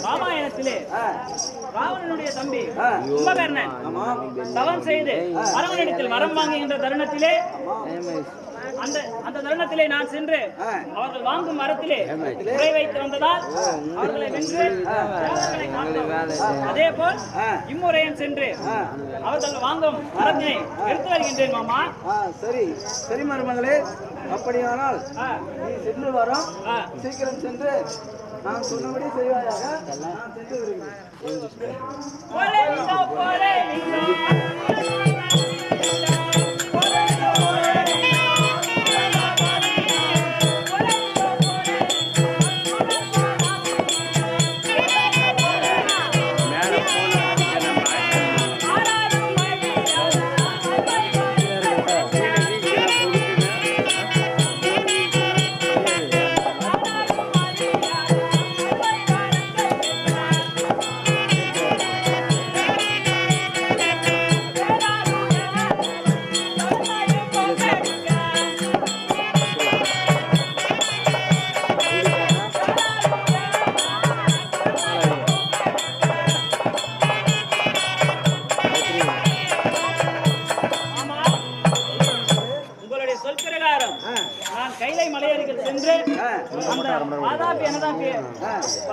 ராமாயணத்திலே ராவணனுடைய தம்பி கும்பகர்ணன் தவம் செய்து அரவணையத்தில் வரம் வாங்குகின்ற தருணத்திலே அந்த தருணத்திலே நான் சென்று அவர்கள் வாங்கும் மரத்திலே குறை வைத்து வந்ததால் அவர்களை வென்று அதே போல் இம்முறையும் சென்று அவர்கள் வாங்கும் மரத்தினை எடுத்து வருகின்றேன் மாமா. சரி சரி மருமகளே, அப்படியானால் நீ சென்று வரோம், சீக்கிரம் சென்று நான் சொன்னபடி செய்வாயாக. நான் சென்று வருகிறேன்.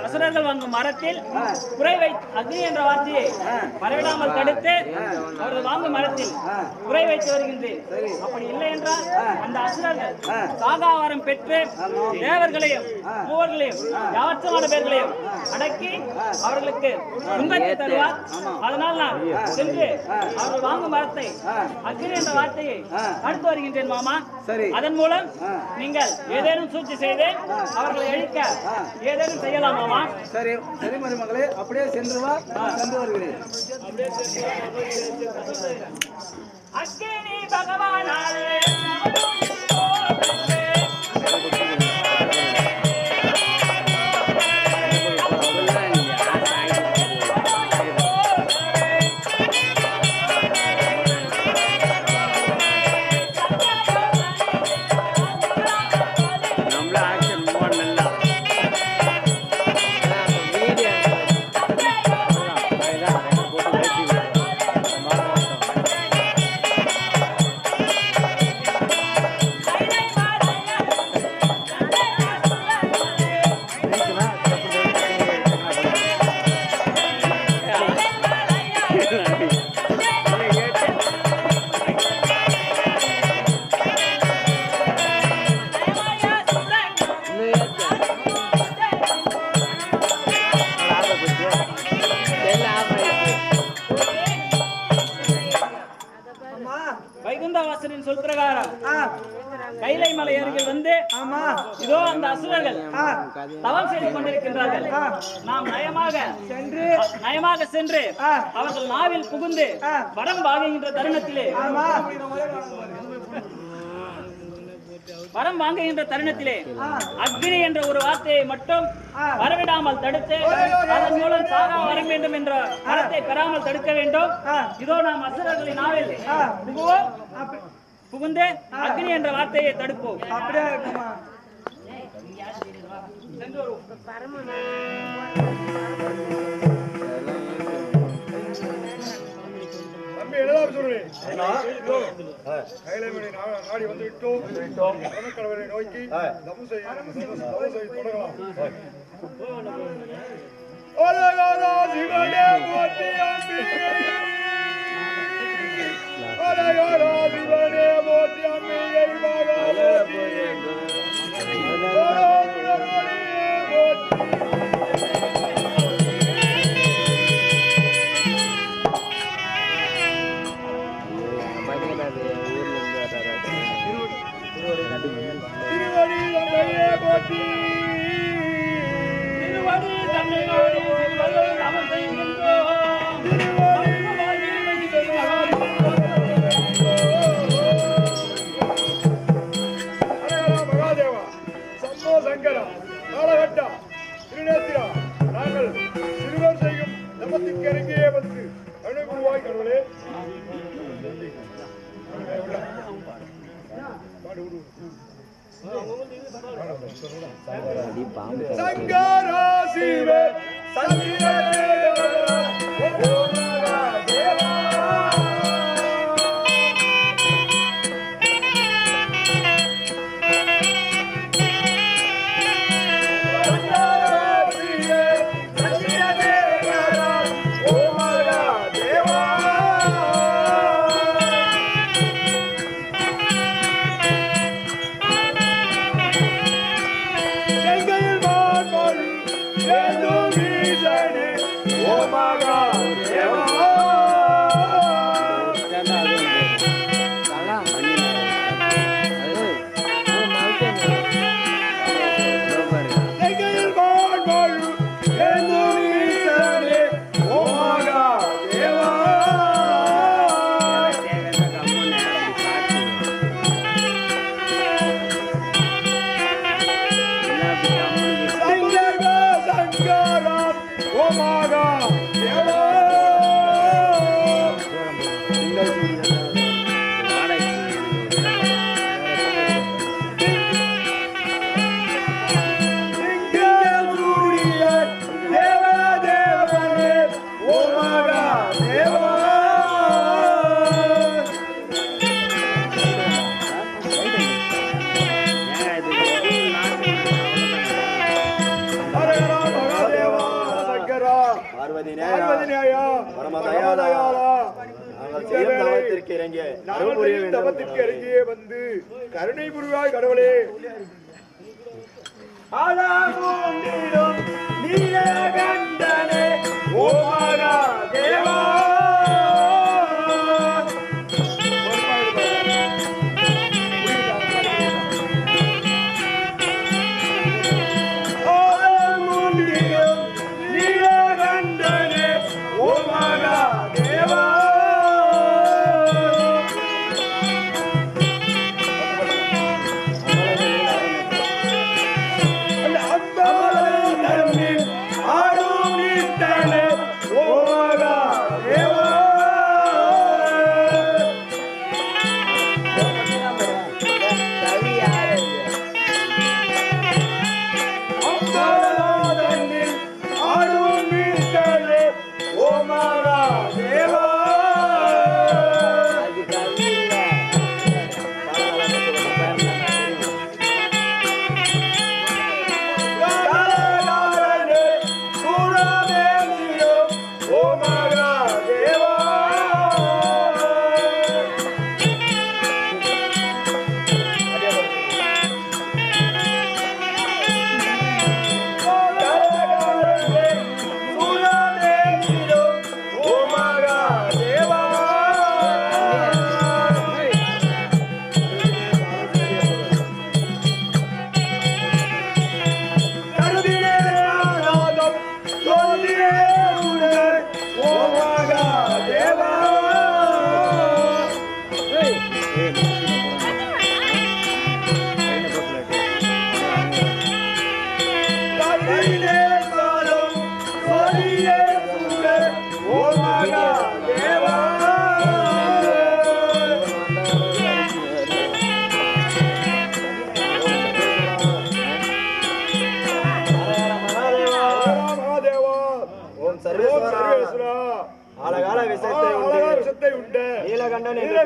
அசுரர்கள் வாங்கும் மரத்தில் குறை வைத்து அக்னி என்ற வார்த்தையை வரவிடாமல் தடுத்து அவர்கள் வாங்கும் மரத்தில் குறை வைத்து வருகின்றேன். அப்படி இல்லை என்றால் அந்த அசுரர்கள் சாகாவரம் பெற்று தேவர்களையும் மூவர்களையும் யாவற்றமான பேர்களையும் அடக்கி அவர்களுக்கு துன்பத்தை தருவார். அதனால் நான் சென்று அவர்கள் வாங்கும் மரத்தை அக்னி என்ற வார்த்தையை தடுத்து வருகின்றேன் மாமா. அதன் மூலம் நீங்கள் ஏதேனும் சூழ்ச்சி செய்து அவர்களை அழிக்க ஏதேனும் செய்யலாம் மாமா. சரி சரி மருமகளே, அப்படியே சென்று வா, சென்று வருகிறேன். அக்கினி பகவானாலே வைகுந்தவாசனின் சொல் பிரகாரம் கைலை மலை அருகில் வந்து இதோ அந்த அசுரர்கள் தவம் செய்து கொண்டிருக்கின்றார்கள். நாம் நயமாக சென்று அவர்கள் நாவில் புகுந்து வரம் வாங்குகின்ற தருணத்திலே அக்னி என்ற ஒரு வார்த்தையை மட்டும் வரவிடாமல் தடுத்து அதன் மூலம் சாகா வர வேண்டும் என்ற வரத்தை பெறாமல் தடுக்க வேண்டும். இதோ நாம் அசுரர்களின் நாவில் புகுந்து அக்னி என்ற வார்த்தையை தடுப்போம். அப்படியே மகாசுரனே, இதோ, கைலைமணி நாடி வந்து விட்டோம். கடவுளை நோக்கி தவம் செய்ய தொடங்கலாம். அழகாரா சிவனே போற்றி அம்பிகை, அழகாரா சிவனே போற்றி அம்பிகை பகவதி, திருவடி தந்தையே போற்றி, திருவடி தந்தையோடு சிறுவர்கள் தவம் செய்கின்றோம். மகாதேவா, சம்போ சங்கரா, காலகட்டா, திருநேத்திரா, நாங்கள் சிறுவர் செய்யும் தமத்துக்கு இறங்கியே வந்து அனுபவாய் கடவுளே. சங்கரா சிவ தவத்திற்கு இறங்கியே வந்து கருணை புரிவாய் கடவுளே. நீலகண்டனே ஓ மகாதேவா, நீலகண்டனே ஓ மகாதேவா,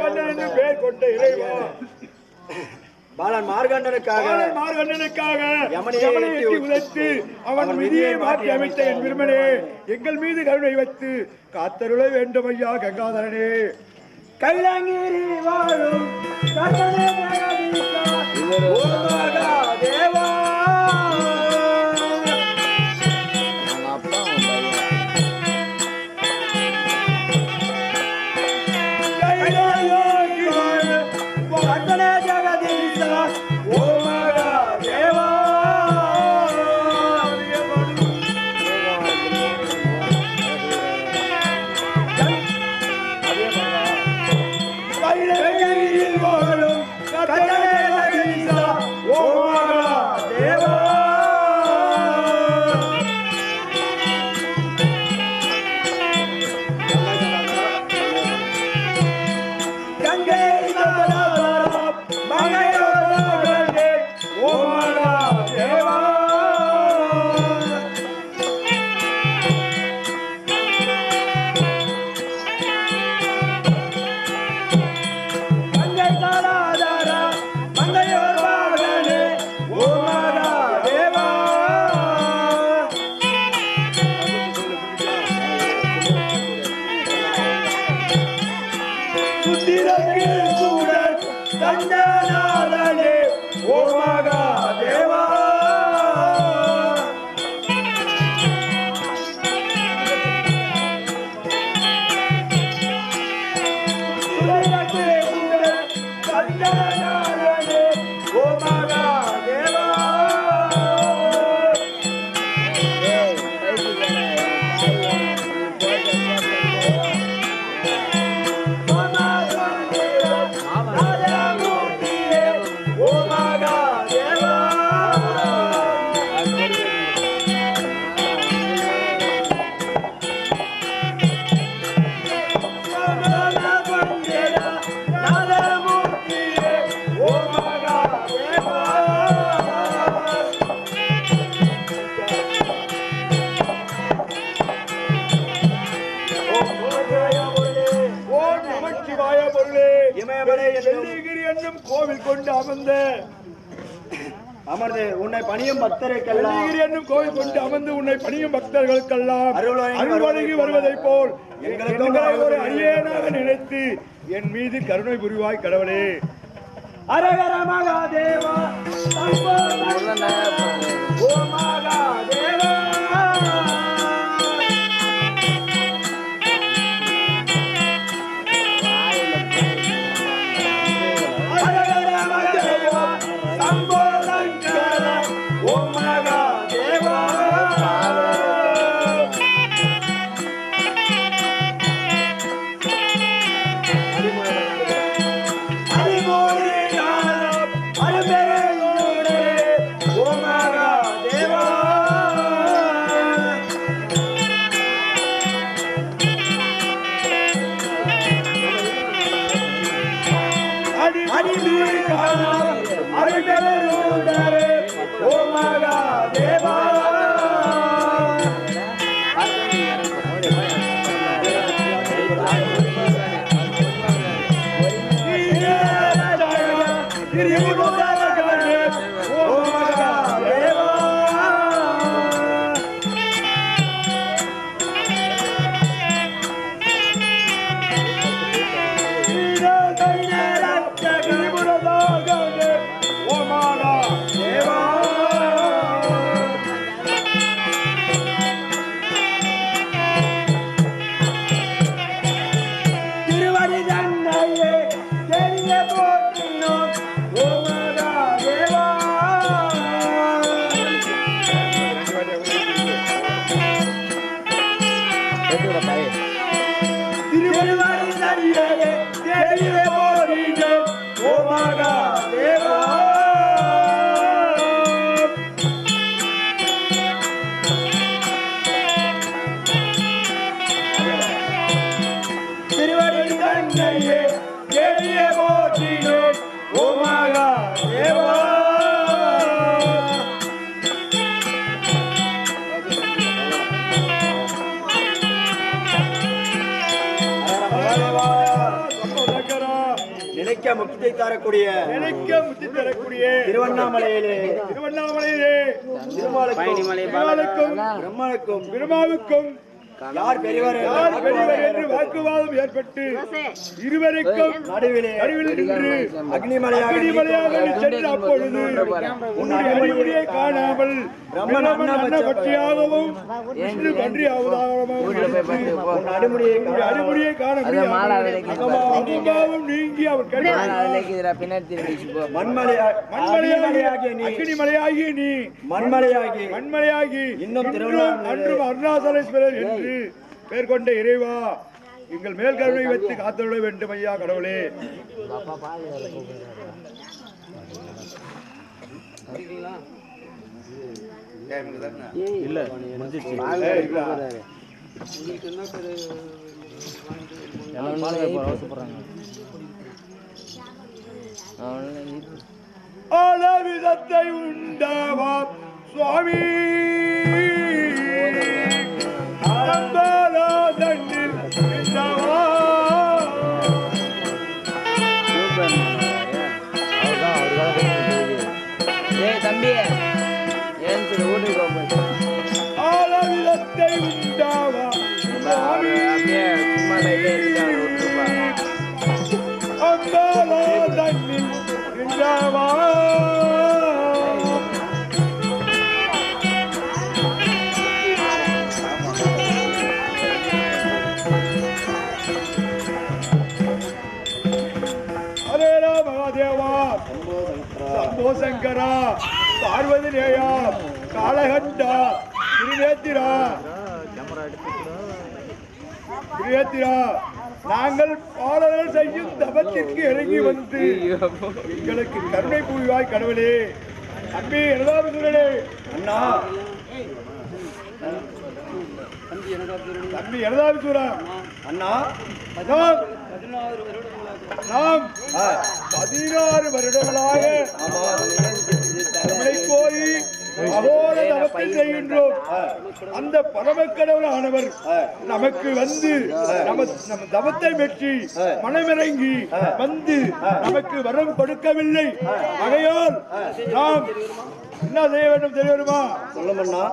நீலகண்டன் என்று பெயர் கொண்ட இறைவா, பாலன் மார்கண்டனுக்காக யமனை எட்டி உதைத்து அவன் விதியை மாற்றி அமைத்த என் விருமனே, எங்கள் மீது கருணை வைத்து காத்தருள வேண்டும் ஐயா கங்காதரனே. கைலாங்கிரி வாழும் கண்டனே ஜெகதீசா, ஓ மகாதேவா. கைலாங்கி வாழும் கண்டனே ஜெகதீசா, ஓ மகாதேவா. கைலாங்கியில் வாழும் கண்டனே ஜெகதீசா, ஓ மகாதேவா. கங்கை தாராபுரம் மங்கையோர்களே, ஓ மகாதேவா. கங்கை தாராபுரம் மங்கையோர்களே, ஓ மகாதேவா. சுத்திரக்கு சூழல் தந்தநாதனே, ஓ மகாதேவா. சுத்திரக்கு சூழல் தந்தநாதனே, ஓ மகாதேவா. ஓ மகாதேவா. நாதமூர்த்தியே, ஓ மகாதேவா. ஓம் நமச்சிவாய பொருளே, இமயமலை என்னும் வெள்ளிகிரி என்னும் கோவில் கொண்டு அமர்ந்து உன்னை பணியும் பக்தருக்கெல்லாம் வெள்ளிகிரி என்னும் கோவில் கொண்டு அமர்ந்து உன்னை பணியும் பக்தர்களுக்கெல்லாம் அருள் வழங்கி அருள் வழங்கி வருவதைப் போல் எங்களுக்கும் எங்களை ஒரு அடியேனாக நினைத்து என் மீது கருணை புரிவாய் கடவுளே. அரகர மகாதேவா, சம்போ ஓ மகாதேவா. அரகர மகாதேவா, சம்போ சங்கர, ஓ மகாதேவா. அறிமொழி ஞானம் அரும்பெருங்கூடே, ஓ மகாதேவா. அறிமொழி ஞானம் அரும்பெருங்கூடே, ஓ மகாதேவா. ஓ மகாதேவா. ஓ மகாதேவா. நினைக்க முக்தி தரக்கூடிய திருவண்ணாமலையிலே திருமாலுக்கும் பிரம்மாவுக்கும் யார் பெரியவர் என்று வாக்குவாதம் ஏற்பட்டு இருவருக்கும் நடுவிலே நின்று அக்னிமலையாக சென்று அப்பொழுது உன்னுடைய அறிவுரையை காணாமல் பிரம்மன் அன்னபட்சியாகவும் விஷ்ணு பன்றியாவதாகவும் அறிவுரையை காண முடியாமல் நீங்கி அவர் அக்னிமலையாகிய நீ மண்மலையாகி இன்னும் அன்றும் அருணாசலேஸ்வரர் என்று பேர் கொண்ட இறைவா எங்கள் மேல் கருணை வைத்து காத்துள்ள வேண்டும் ஐயா கடவுளே. அளவிதத்தை உண்டாவாம் சுவாமி தம்பி ஏன் சரி வீட்டுக்கு அளவிதத்தை உண்டாவா அப்படியே சும்மா விட்டுருப்பா சங்கரா பார்வதி நேயா காளகண்டா திரிநேத்திரா நாங்கள் பாடல்கள் செய்யும் தபத்திற்கு இறங்கி வந்து எங்களுக்கு கருணை புரிவாய் கடவுளே. அன்பே எனதாபிசூரனே அண்ணா தம்பி எனதாபிசூரா அண்ணா நாம் 16 வருடங்களாக போய் அகோர தவத்தை செய்கின்றோம். அந்த பரமக்கடவுள் ஆனவர் நமக்கு வந்து நம்ம தவத்தை வெற்றி மனமிறங்கி வந்து நமக்கு வரம் கொடுக்கவில்லை. ஆகையால் நாம் என்ன செய்ய வேண்டும் தெரியுமா? சொல்லணும்னா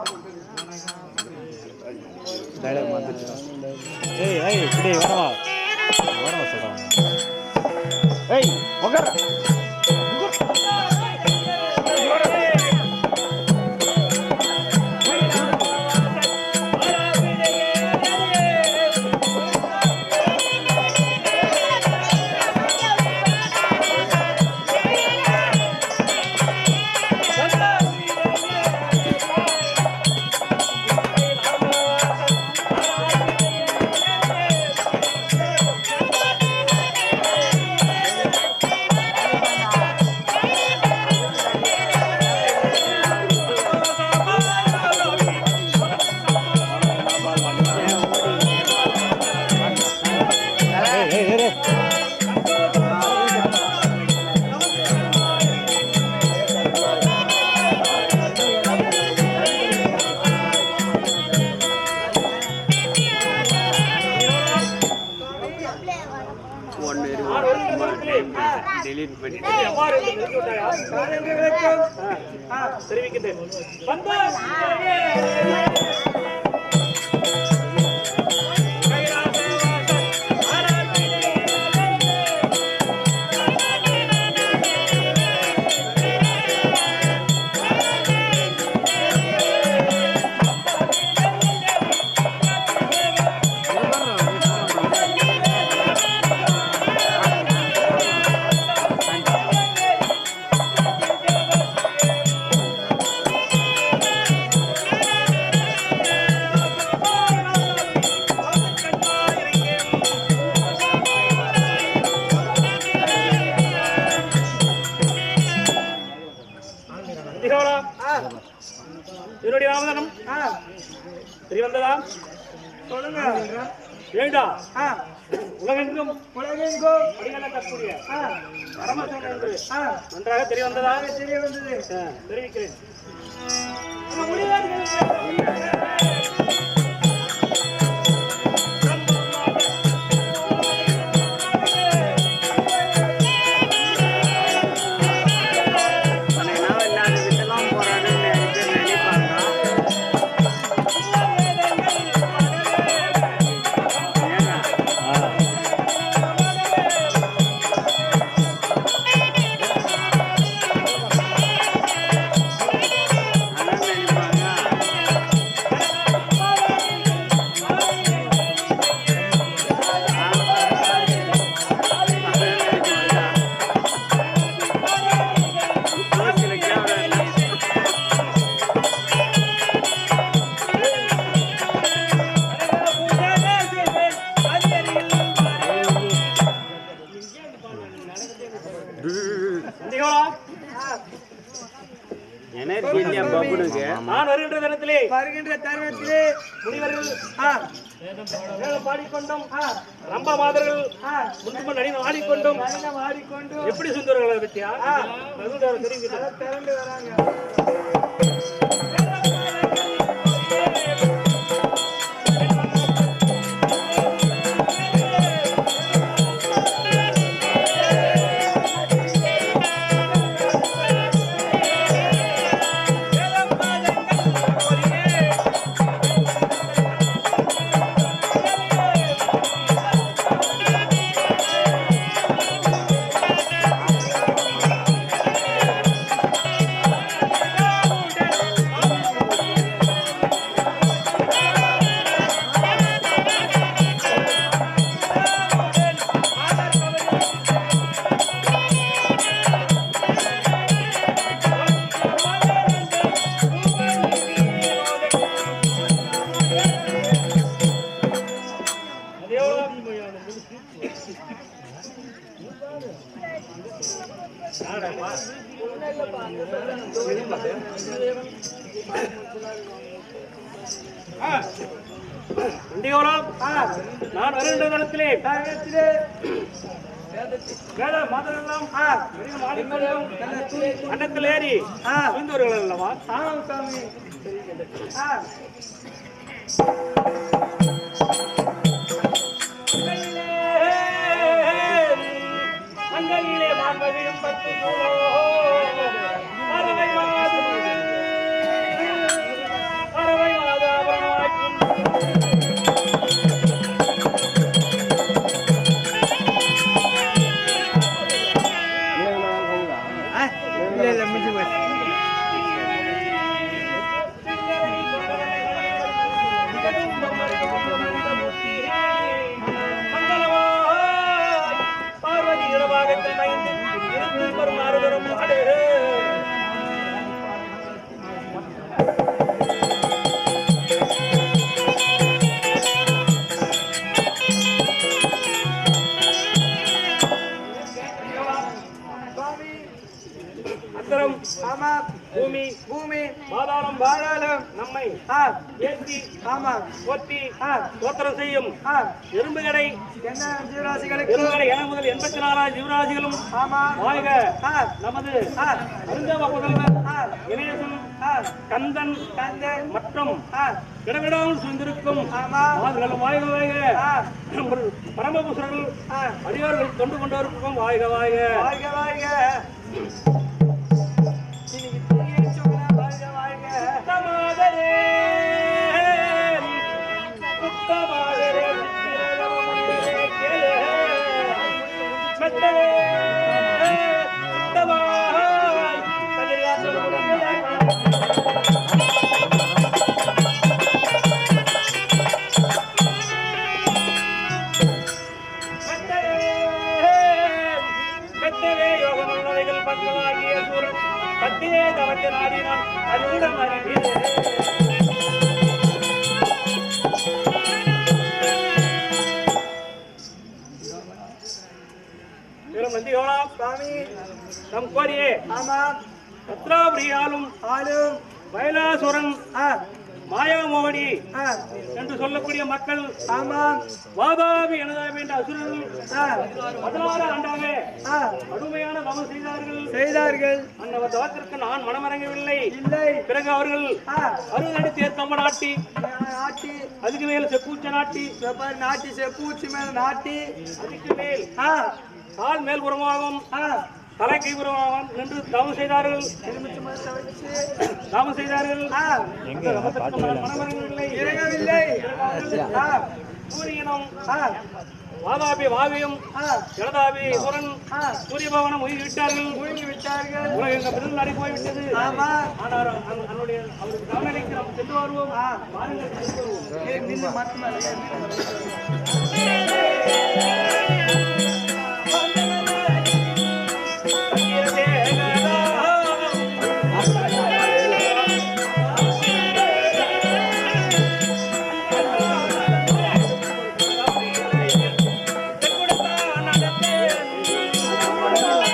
தெரிவிக்கின்றேன். என்னுடைய நாமதனம் தெரியவந்ததா? சொல்லுங்க. ஏண்டா உலகெங்கும் அடிகளக்கூடிய பரமசிவன் என்று நன்றாக தெரியவந்ததா? தெரிய வந்தது. தெரிவிக்கிறேன். நான் வருகின்ற தினத்திலே முனிவர்கள் வேதம் பாடிக்கொண்டும் ரம்ப மாதர்கள் முன்பு நடினம் ஆடிக்கொண்டும் எப்படி சுந்தரங்களை பற்றியா திறந்து வராங்க. நான் வருகின்ற காலத்திலே அன்னத்தில் ஏறி புரிந்தவர்கள் அல்லவா? அங்கையிலே மாண்பதையும் பத்து பறவை மாதாபுரமாக்கும் பார்வதி இடபாகத்தில் மைந்து இருந்து வரும் ஆறுதரும் ஆடு பூமி பூமி பாதாளம் பாதாளம் நம்மை ஏற்றி போற்றி தோத்திரம் செய்யும் எறும்புகளை ஜீவராசிகளுக்கு என முதல் 84 ஜீவராசிகளும் வாழ்க. நமது அருந்தவ முதல்வர் இணையசன் கந்தன் மற்றும் இடவிடாமல் சுழ்ந்திருக்கும் வாழ்க வாழ்க. பரமபுசர்கள் அடியார்கள் தொண்டு கொண்டவருக்கும் வாழ்க வாழ்க வாழ்க வாழ்க. பத்தியே தவத்தை நாடினான் அதுடன் சுவாமி நம் கோரியே பத்ராபுரி ஆளும் வயலாசுரன் மாயாமோகனி என்று சொல்லக்கூடிய மக்கள் வாதாபி எனதாபி என்ற அசுரர்கள் 16 ஆண்டாக கடுமையான தவம் செய்தார்கள். அந்த தவத்திற்கு நான் மனமிறங்கவில்லை. பிறகு அவர்கள் 60 அடி தேர்க்கம்ப நாட்டி அதுக்கு மேல் செப்பூச்ச நாட்டி செப்பூச்சி மேல் நாட்டி அதுக்கு மேல் கால் மேல் புறமாகவும் தலை கைபுறமாகவும் நின்று தவம் செய்தார்கள். சூரியனும் வாதாபி வாவியும் ஜலதாபி சுரன் சூரிய பவனம் மூழ்கி விட்டார்கள். உலகம் பிறகு அடி போய்விட்டது. ஆனால் அவருடைய அவருக்கு கவனிக்கு நாம் சென்று வருவோம். Thank you.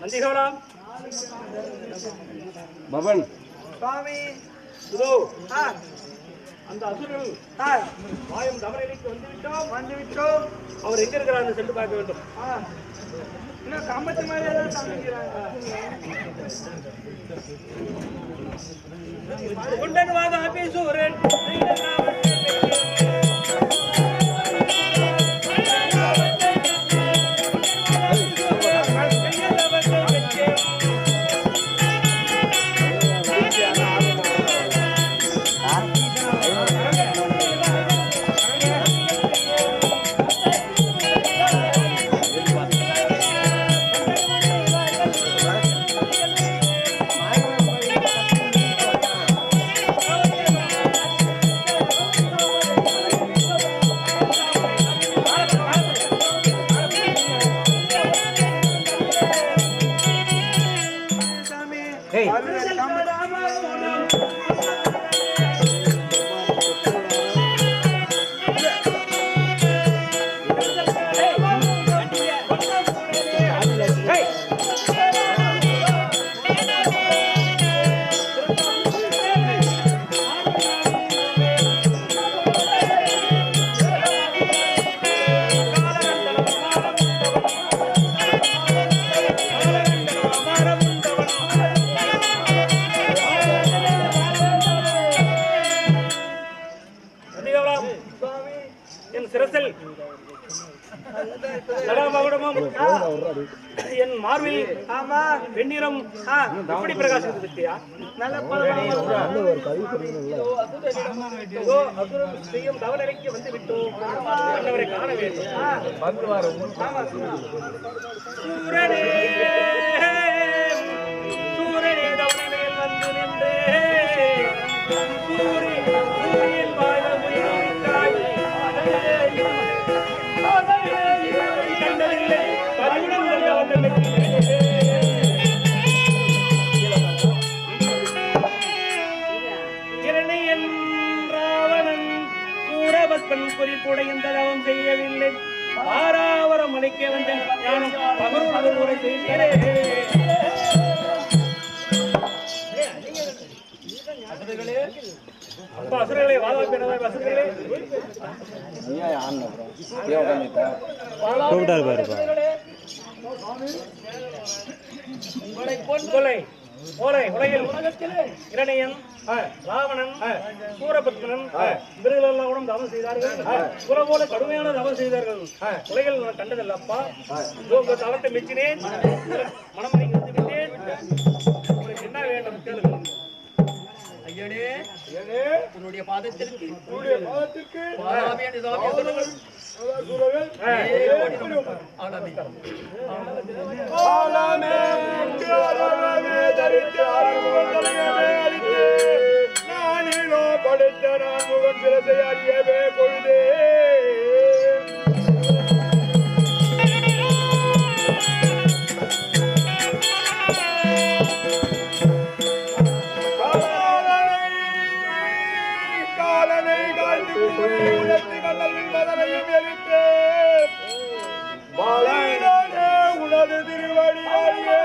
நந்திகோலம் பவன் சுவாமி இதோ ஆ அந்த அசுரன் ஆ மாயம் தவநிலைக்கு வந்து விட்டோம் அவர் எங்க இருக்கிறார் சென்று பார்க்க வேண்டும். ஆ இன்னும் கம்பத்து மாதிரியே தான் சமைக்கிறாங்க குண்டன் வாத அபேசூரன் என் சிரசில் என் மார்பில் ஆமா வெண்ணிறம் எப்படி பிரகாசித்து விட்டியா? நல்ல செய்யும் தவநிலைக்கு வந்து விட்டோம். அவரை காண வேண்டும். சூரனே சூரனே தவநிலையில் வந்து நின்று சூரியன் வாழ முயற்சித்தாய். கண்டதில்லை பரிவுடன் இரணியன் ராவணன் சூரபத்மன் குறிப்புடைந்த தவம் செய்யவில்லை. ஆறாவரம் அளிக்க வந்த ஞானம் பகரோடு உரை செய்கிறேன். அப்பா அசுரர்களே வாதாபினவே அசுரர்களே இரணியன் ராவணன் சூரபத்மன் இவர்களெல்லாம் கூட தவம் செய்தார்கள். இவரை போல கடுமையான தவம் செய்தார்கள். உலகில் நான் கண்டதில்லை அப்பா. தவத்தை மெச்சினேன், மனமணிக்கு வந்து விட்டேன். உங்களுக்கு என்ன வேண்டும் கேளுங்கள். ஐயனே உன்னுடைய பாதத்திற்கு படைத்த நான் முகன் சிறசை அறியவே கொள்தே உனது திருவடியாடியே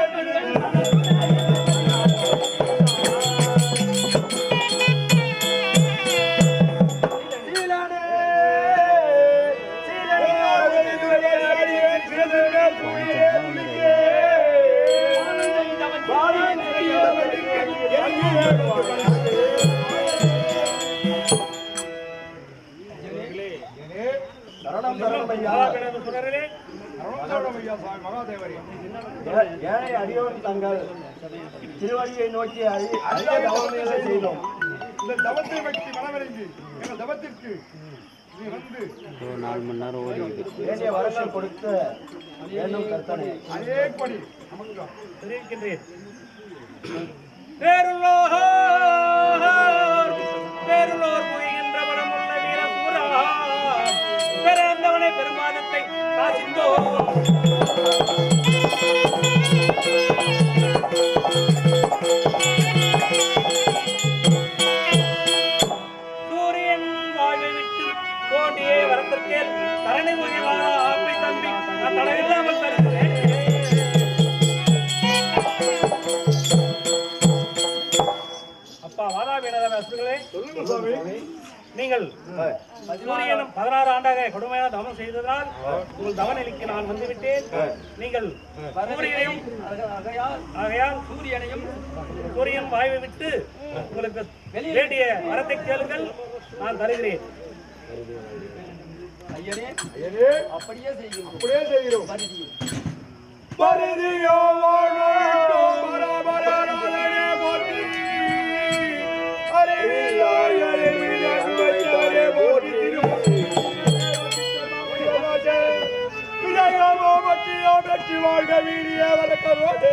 ஏழை அடியோர் தங்கள் திருவடியை நோக்கி அதிக தவங்களை செய்தோம். இந்த தவத்தை பற்றி மனமிறங்கி எங்கள் தவத்திற்கு நீ வந்து 4 மணி நேரம் வேண்டிய வரங்கள் கொடுக்க வேண்டும் கர்த்தனை. அதேபடி தெரிவிக்கின்றேன். பேருள்ளோர் புரிகின்ற வளமுள்ள வீரசூரா பிறந்தவனை பெருமானத்தை காசிந்தோ நீங்கள் சூரியனும் 16 ஆண்டாக கொடுமையான தவம் செய்ததால் உங்கள் தவ நிலைக்கு நான் வந்துவிட்டேன். நீங்கள் சூரியனையும் ஆகையால் சூரியன் வாய்வை விட்டு உங்களுக்கு வேண்டிய வரத்தை கேளுங்கள், நான் தருகிறேன். அப்படியே செய்கிறோம். பரிதியோ பரபரநாதனே போற்றி, அறிவில்லாய் அறிவிலே போற்றி, விஜயமோ பற்றியோ வெற்றி வாழ்க வீடிய வழக்கரோடு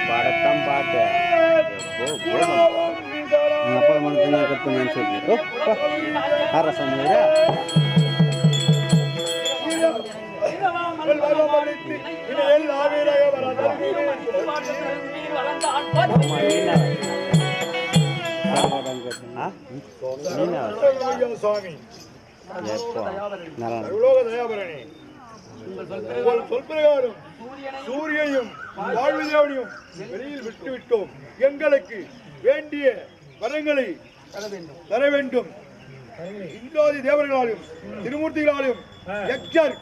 பாடத்தான் பாட்டு அப்பா மனசுல கற்பனை சொல்லி அரசமையா சுவாமி சொல் பிரகாரம் சூரியனையும் வாழ்விதாவனையும் வெளியில் விட்டு விட்டோம். எங்களுக்கு வேண்டிய வரங்களை தர வேண்டும். இந்திராதி தேவர்களாலும் திருமூர்த்திகளாலும் யக்ஷர்,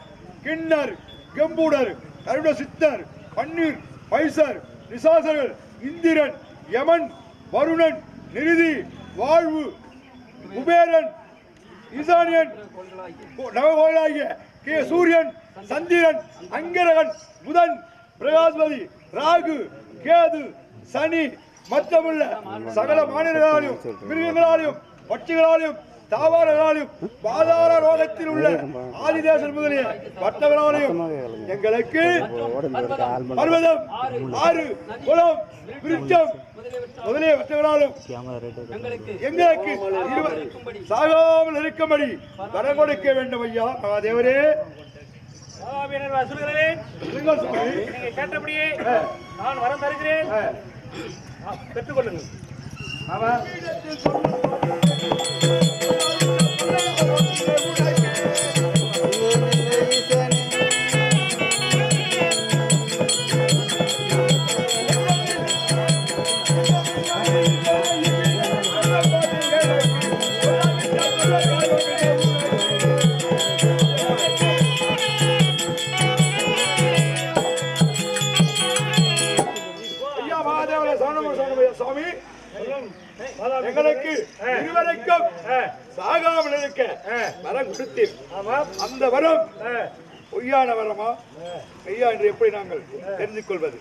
கிண்ணர், கெம்பூடர், அருட சித்தர், பன்னீர், பைசர், நிசாசர்கள், இந்திரன், யமன், வருணன், நிருதி, வாழ்வு, குபேரன், ஈசானியன், நவகோளாகிய சூரியன், சந்திரன், அங்கிரகன், புதன், பிரகாஸ்பதி, ராகு, கேது, சனி மற்றமுள்ள சகல மாநிலங்களாலும் மிருகங்களாலும் பட்சிகளாலும் தாவரங்களாலும் பாதாள ரோகத்தில் உள்ள ஆதிதேசர் முதலிய வட்டங்களாலையும் எங்களுக்கு பர்வதம், ஆறு, குளம், விருட்சம் முதலிய வட்டங்களாலும் எங்களுக்கு சாகாமல் இருக்கும்படி வரம் கொடுக்க வேண்டும். ஐயா மகாதேவரே, நீங்க கேட்டபடியே நான் வரம் தருகிறேன், பெற்றுக்கொள்ளுங்கள். சுவாமி, எங்களுக்கு இருவரைக்கும் சாகாமல் இருக்க வரம் கொடுத்தீர். அந்த வரம் பொய்யான வரமா ஐயா என்று எப்படி நாங்கள் தெரிந்து கொள்வது?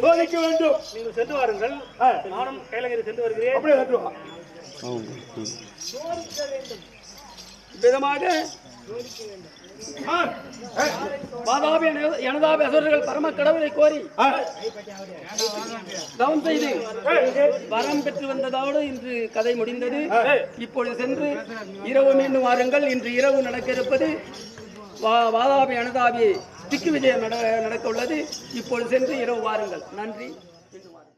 சோதிக்க வேண்டும். நீங்கள் சென்று வாருங்கள், நானும் கைலகிரி சென்று வருகிறேன். அப்படியே சென்று வா. விதமாக வாதாபி எனதாபி அசுரர்கள் பரம கடவுளை கோரி தவம் செய்து வரம் பெற்று வந்ததோடு இன்று கதை முடிந்தது. இப்பொழுது சென்று இரவு மீண்டும் வாருங்கள். இன்று இரவு நடக்க இருப்பது வாதாபி அனதாபி திக்கு விஜயம் நடக்க உள்ளது. இப்பொழுது சென்று இரவு வாருங்கள். நன்றி.